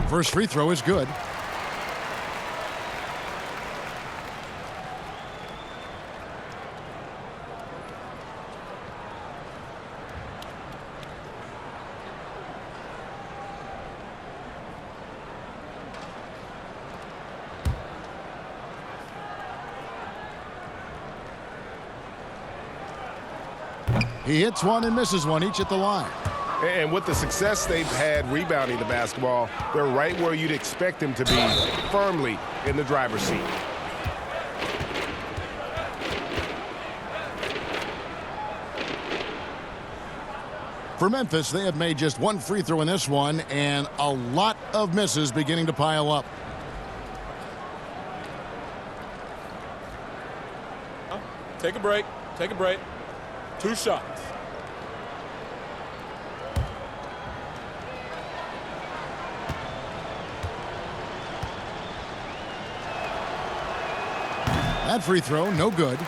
First free throw is good. He hits one and misses one, each at the line. And with the success they've had rebounding the basketball, they're right where you'd expect them to be, firmly in the driver's seat. For Memphis, they have made just one free throw in this one, and a lot of misses beginning to pile up. Take a break. Take a break. 2 shots. That free throw, no good.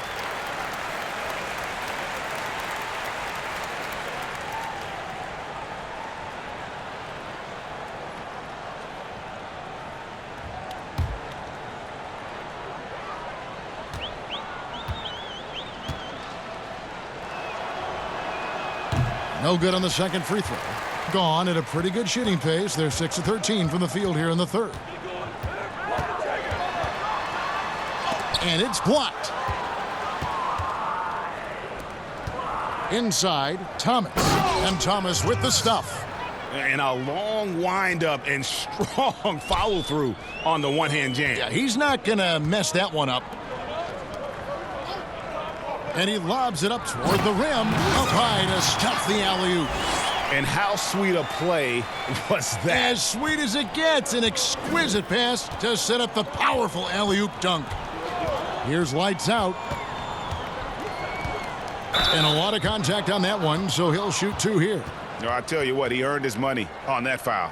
No good on the second free throw. Gone at a pretty good shooting pace. They're 6 of 13 from the field here in the third. And it's blocked. Inside, Thomas. And Thomas with the stuff. And a long windup and strong follow-through on the one-hand jam. Yeah, he's not going to mess that one up. And he lobs it up toward the rim. Up high to stuff the alley-oop. And how sweet a play was that? As sweet as it gets. An exquisite pass to set up the powerful alley-oop dunk. Here's lights out. And a lot of contact on that one, so he'll shoot 2 here. No, I tell you what, he earned his money on that foul.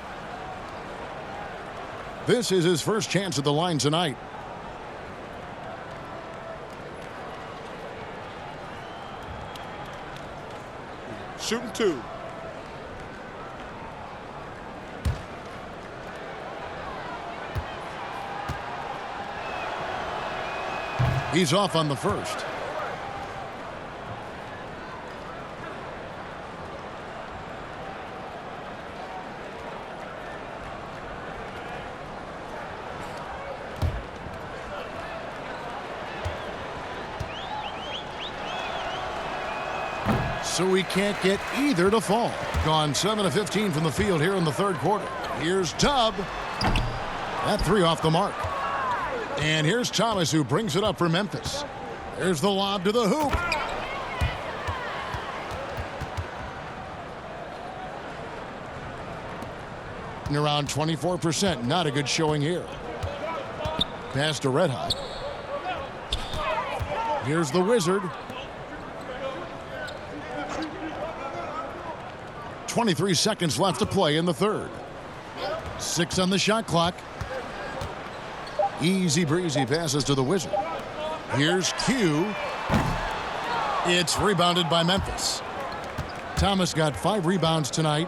This is his first chance at the line tonight. Shooting 2. He's off on the first. So we can't get either to fall. Gone 7 of 15 from the field here in the third quarter. Here's Tubb. That 3 off the mark. And here's Thomas, who brings it up for Memphis. There's the lob to the hoop. And around 24%. Not a good showing here. Pass to Red Hot. Here's the Wizard. 23 seconds left to play in the third. 6 on the shot clock. Easy breezy passes to the Wizard. Here's Q. It's rebounded by Memphis. Thomas got 5 rebounds tonight.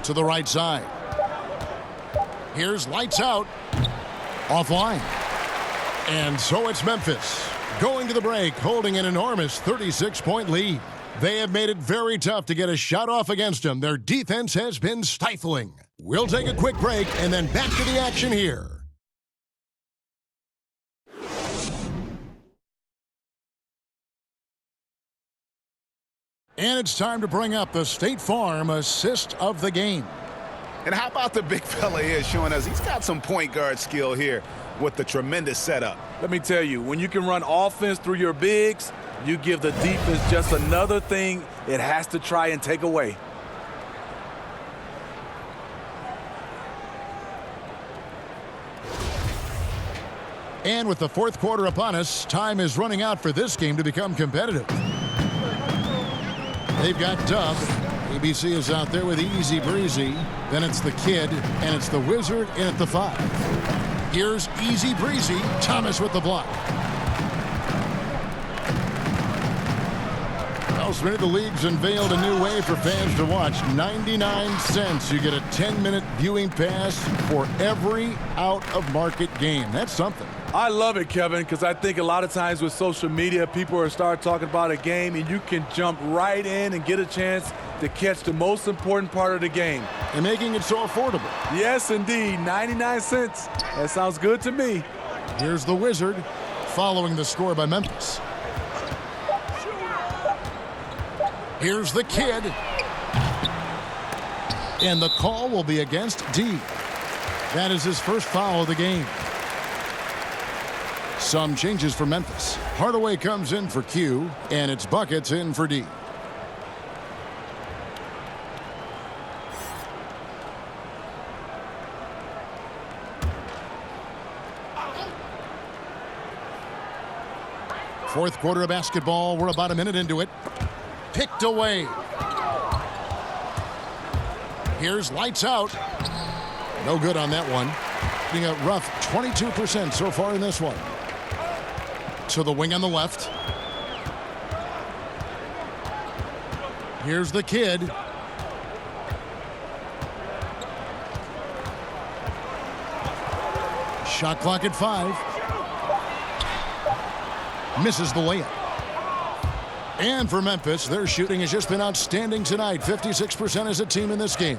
To the right side. Here's lights out. Offline. And so it's Memphis going to the break, holding an enormous 36-point lead. They have made it very tough to get a shot off against them. Their defense has been stifling. We'll take a quick break and then back to the action here. And it's time to bring up the State Farm assist of the game. And how about the big fella here showing us he's got some point guard skill here with the tremendous setup. Let me tell you, when you can run offense through your bigs, you give the defense just another thing it has to try and take away. And with the fourth quarter upon us, time is running out for this game to become competitive. They've got Tubb. ABC is out there with Easy Breezy. Then it's the Kid, and it's the Wizard in at the 5. Here's Easy Breezy. Thomas with the block. Well, Smitty, the league's unveiled a new way for fans to watch. 99 cents. You get a 10-minute viewing pass for every out-of-market game. That's something. I love it, Kevin, because I think a lot of times with social media, people are start talking about a game, and you can jump right in and get a chance to catch the most important part of the game. And making it so affordable. Yes, indeed. 99 cents. That sounds good to me. Here's the Wizard following the score by Memphis. Here's the Kid. And the call will be against D. That is his first foul of the game. Some changes for Memphis. Hardaway comes in for Q, and it's Buckets in for D. Fourth quarter of basketball. We're about a minute into it. Picked away. Here's lights out. No good on that one. Being a rough 22% so far in this one. To the wing on the left. Here's the Kid. Shot clock at 5. Misses the layup. And for Memphis, their shooting has just been outstanding tonight. 56% as a team in this game.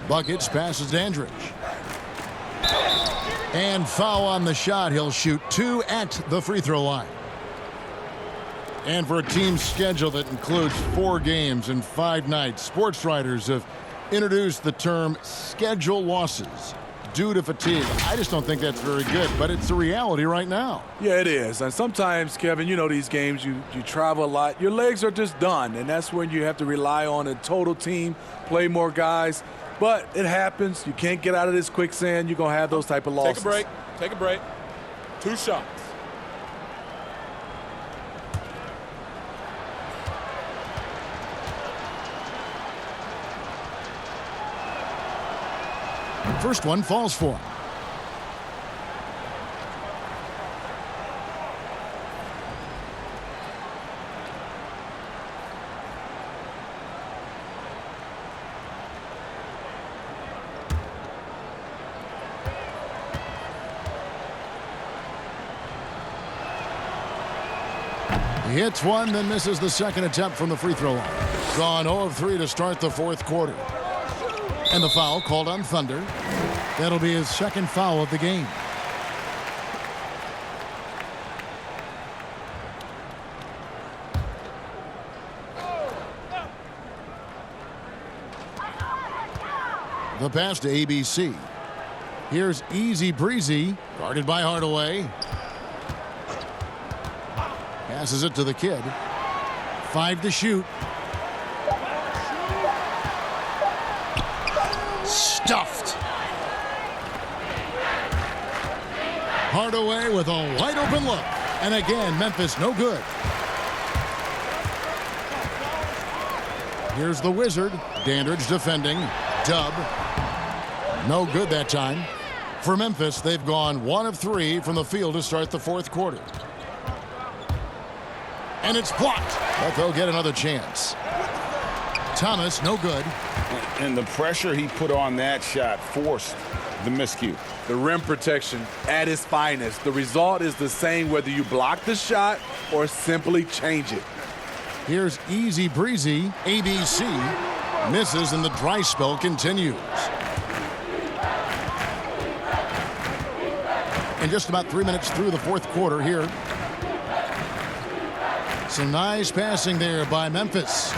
Buckets passes Dandridge. And foul on the shot. He'll shoot 2 at the free throw line. And for a team's schedule that includes 4 games and 5 nights, sports writers have introduced the term schedule losses due to fatigue. I just don't think that's very good, but it's a reality right now. Yeah, it is. And sometimes, Kevin, you know these games, you travel a lot. Your legs are just done, and that's when you have to rely on a total team, play more guys. But it happens. You can't get out of this quicksand. You're going to have those type of losses. Take a break. Take a break. 2 shots. First one falls for him. He hits one, then misses the second attempt from the free throw line. Gone 0 of 3 to start the fourth quarter. And the foul called on Thunder. That'll be his second foul of the game. The pass to ABC. Here's Easy Breezy, guarded by Hardaway. Passes it to the kid. 5 to shoot. Stuffed. Hardaway with a wide open look. And again, Memphis no good. Here's the Wizard. Dandridge defending. Dub. No good that time. For Memphis, they've gone 1 of 3 from the field to start the fourth quarter. And it's blocked, but they'll get another chance. Thomas, no good. And the pressure he put on that shot forced the miscue. The rim protection at its finest. The result is the same whether you block the shot or simply change it. Here's Easy Breezy. ABC misses and the dry spell continues. And just about 3 minutes through the fourth quarter here. Some nice passing there by Memphis.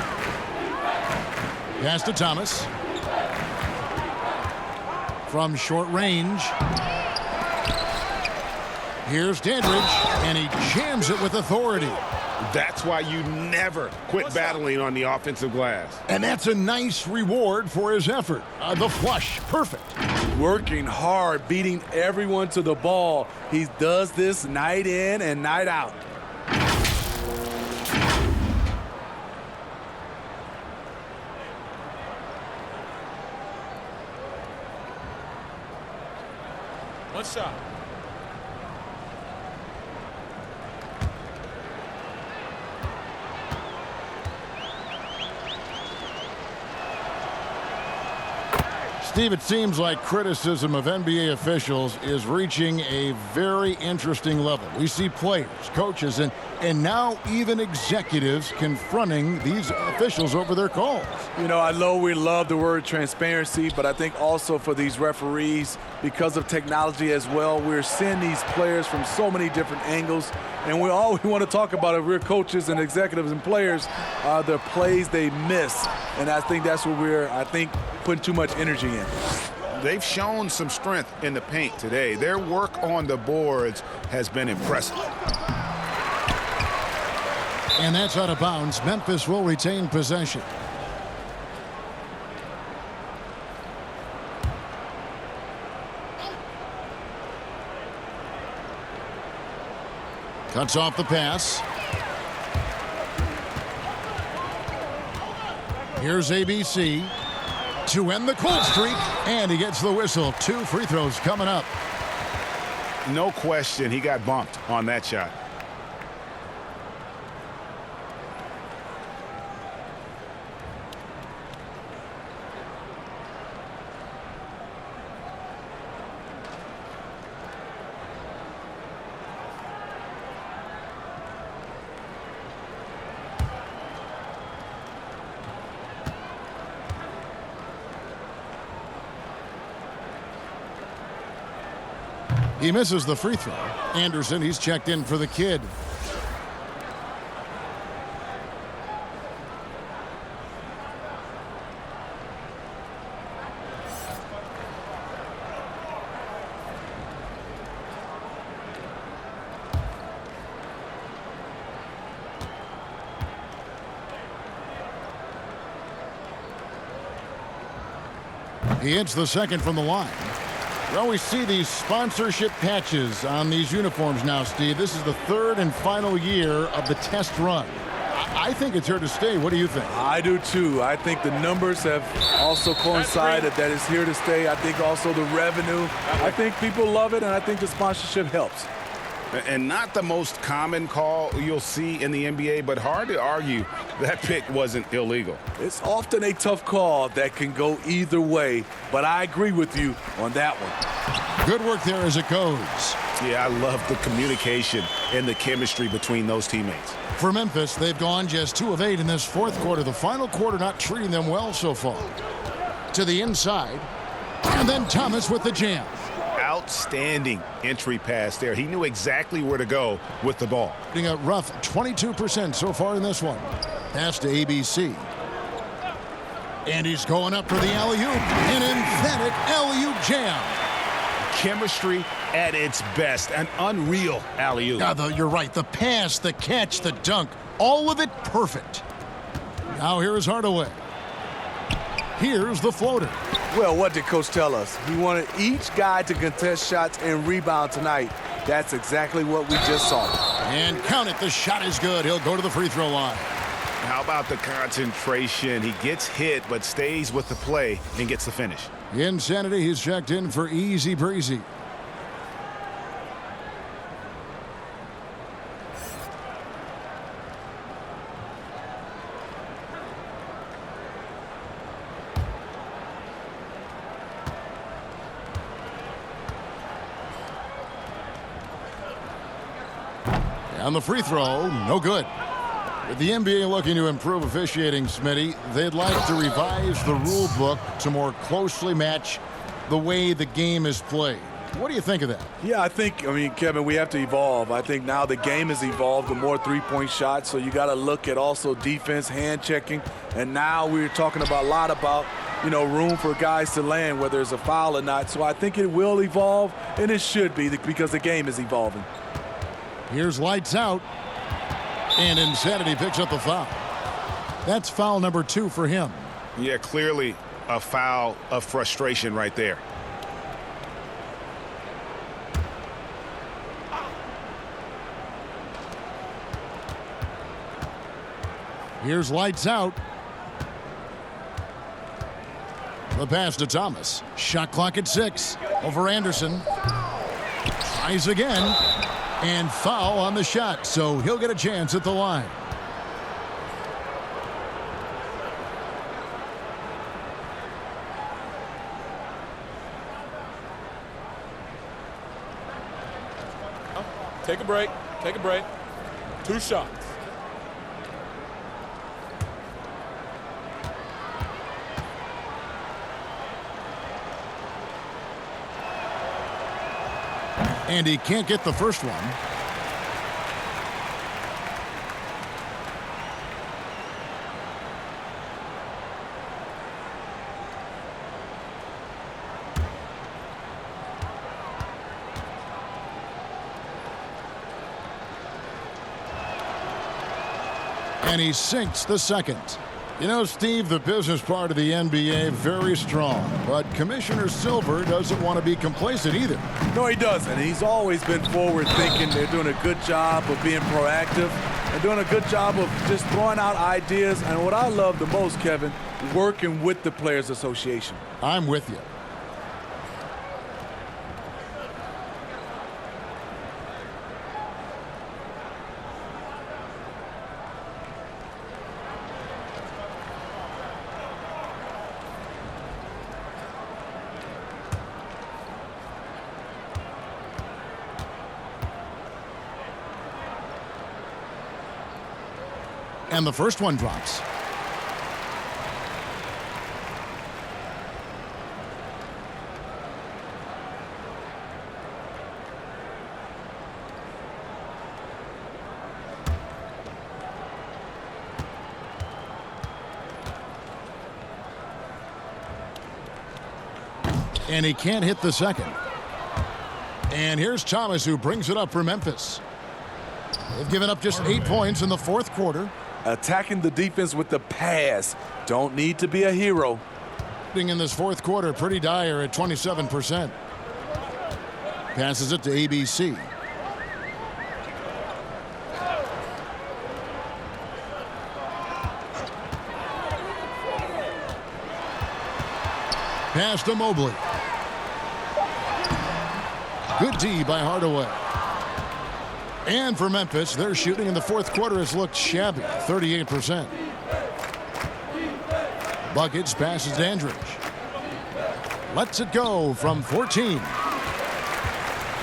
Pass to Thomas. From short range. Here's Dandridge, and he jams it with authority. That's why you never quit battling on the offensive glass. And that's a nice reward for his effort. The flush, perfect. Working hard, beating everyone to the ball. He does this night in and night out. One shot. Steve, it seems like criticism of NBA officials is reaching a very interesting level. We see players, coaches, and now even executives confronting these officials over their calls. You know, I know we love the word transparency, but I think also for these referees, because of technology as well, we're seeing these players from so many different angles. And all we want to talk about if we're coaches and executives and players are the plays they miss. And I think that's what we're, putting too much energy in. They've shown some strength in the paint today. Their work on the boards has been impressive. And that's out of bounds. Memphis will retain possession. Cuts off the pass. Here's ABC to end the cold streak, and he gets the whistle. 2 free throws coming up. No question, he got bumped on that shot. He misses the free throw. Anderson, he's checked in for the kid. He hits the second from the line. We always see these sponsorship patches on these uniforms now, Steve. This is the 3rd and final year of the test run. I think it's here to stay. What do you think? I do too. I think the numbers have also coincided that it's here to stay. I think also the revenue. I think people love it, and I think the sponsorship helps. And not the most common call you'll see in the NBA, but hard to argue that pick wasn't illegal. It's often a tough call that can go either way, but I agree with you on that one. Good work there as it goes. Yeah, I love the communication in the chemistry between those teammates. For Memphis, they've gone just 2 of 8 in this fourth quarter. The final quarter not treating them well so far. To the inside, and then Thomas with the jam. Outstanding entry pass there. He knew exactly where to go with the ball. Getting a rough 22% so far in this one. Pass to ABC. And he's going up for the alley-oop. An emphatic alley-oop jam. Chemistry at its best. An unreal alley-oop. You're right. The pass, the catch, the dunk. All of it perfect. Now here is Hardaway. Here's the floater. Well, what did Coach tell us? He wanted each guy to contest shots and rebound tonight. That's exactly what we just saw. And count it. The shot is good. He'll go to the free throw line. How about the concentration? He gets hit, but stays with the play and gets the finish. Insanity, he's checked in for easy breezy. And the free throw, no good. With the NBA looking to improve officiating, Smitty, they'd like to revise the rule book to more closely match the way the game is played. What do you think of that? Yeah, Kevin, we have to evolve. I think now the game has evolved to more three-point shots, so you got to look at also defense, hand checking, and now we're talking about a lot about, room for guys to land, whether it's a foul or not. So I think it will evolve, and it should be because the game is evolving. Here's lights out. And Insanity picks up the foul. That's foul number 2 for him. Yeah, clearly a foul of frustration right there. Here's lights out. The pass to Thomas. Shot clock at 6. Over Anderson. Tries again. And foul on the shot, so he'll get a chance at the line. Take a break. Take a break. 2 shots. And he can't get the first one. And he sinks the second. Steve, the business part of the NBA, very strong. But Commissioner Silver doesn't want to be complacent either. No, he doesn't. He's always been forward thinking. They're doing a good job of being proactive. They're doing a good job of just throwing out ideas. And what I love the most, Kevin, working with the Players Association. I'm with you. And the first one drops. And he can't hit the second. And here's Thomas, who brings it up for Memphis. They've given up just 8 points in the fourth quarter. Attacking the defense with the pass. Don't need to be a hero. In this fourth quarter, pretty dire at 27%. Passes it to ABC. Pass to Mobley. Good D by Hardaway. And for Memphis, their shooting in the fourth quarter has looked shabby, 38%. Buckets passes to Andridge. Lets it go from 14.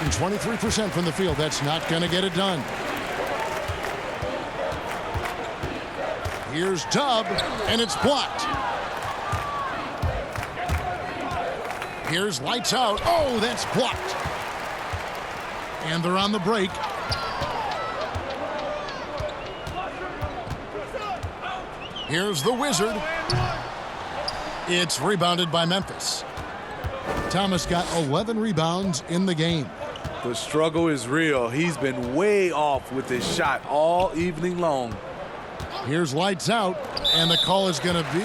shooting 23% from the field. That's not going to get it done. Here's Dub, and it's blocked. Here's lights out. Oh, that's blocked. And they're on the break. Here's the Wizard. It's rebounded by Memphis. Thomas got 11 rebounds in the game. The struggle is real. He's been way off with his shot all evening long. Here's lights out, and the call is going to be,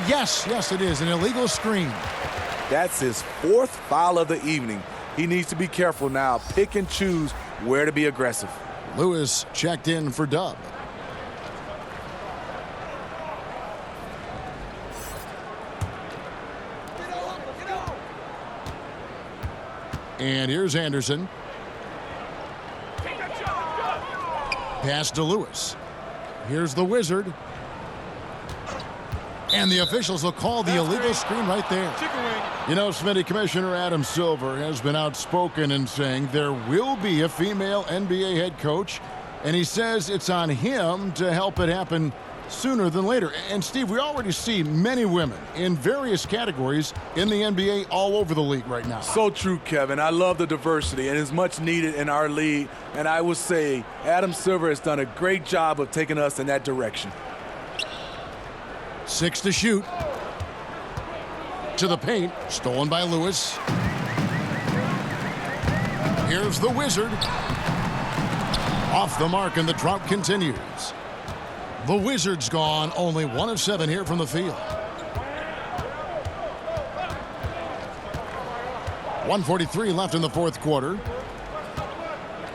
yes, it is, an illegal screen. That's his 4th foul of the evening. He needs to be careful now. Pick and choose where to be aggressive. Lewis checked in for Dub. And here's Anderson. Pass to Lewis. Here's the Wizard. And the officials will call the illegal screen right there. You know, Smitty, Commissioner Adam Silver has been outspoken in saying there will be a female NBA head coach, and he says it's on him to help it happen sooner than later. And Steve, we already see many women in various categories in the NBA all over the league right now. So true, Kevin. I love the diversity, and it's much needed in our league. And I would say Adam Silver has done a great job of taking us in that direction. 6 to shoot. To the paint, stolen by Lewis. Here's the Wizard. Off the mark, and the drought continues. The Wizard's gone only 1 of 7 here from the field. 1:43 left in the 4th quarter.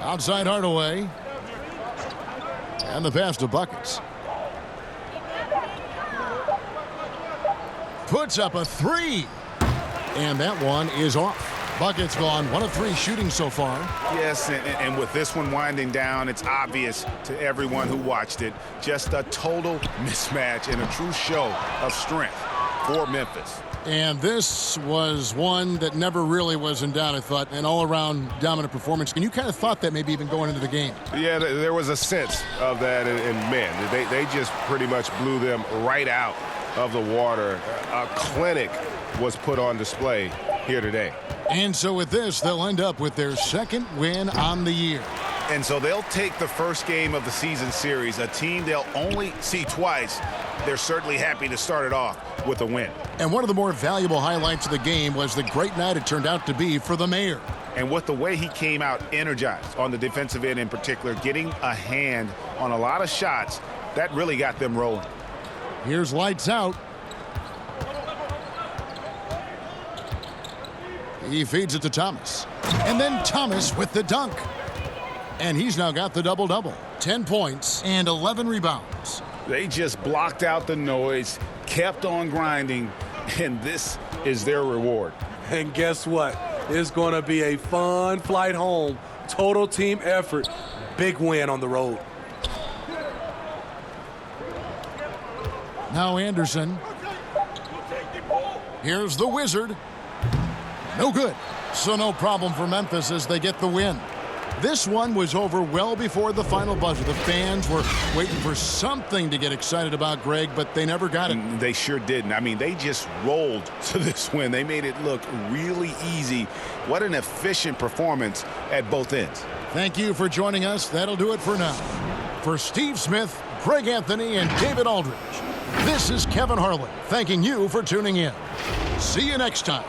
Outside Hardaway. And the pass to Buckets. Puts up a 3. And that one is off. Buckets gone 1 of 3 shooting so far. Yes, and with this one winding down, it's obvious to everyone who watched it. Just a total mismatch and a true show of strength for Memphis. And this was one that never really was in doubt, I thought, an all-around dominant performance. And you kind of thought that maybe even going into the game. Yeah, there was a sense of that, and man, they just pretty much blew them right out of the water. A clinic was put on display here today. And so with this, they'll end up with their 2nd win on the year. And so they'll take the first game of the season series, a team they'll only see twice. They're certainly happy to start it off with a win. And one of the more valuable highlights of the game was the great night it turned out to be for the mayor. And with the way he came out energized on the defensive end in particular, getting a hand on a lot of shots, that really got them rolling. Here's lights out. He feeds it to Thomas. And then Thomas with the dunk. And he's now got the double-double. 10 points and 11 rebounds. They just blocked out the noise, kept on grinding, and this is their reward. And guess what? It's going to be a fun flight home. Total team effort. Big win on the road. Now Anderson. Here's the Wizard. No good. So no problem for Memphis as they get the win. This one was over well before the final buzzer. The fans were waiting for something to get excited about, Greg, but they never got it. They sure didn't. I mean, they just rolled to this win. They made it look really easy. What an efficient performance at both ends. Thank you for joining us. That'll do it for now. For Steve Smith, Greg Anthony, and David Aldridge, this is Kevin Harlan thanking you for tuning in. See you next time.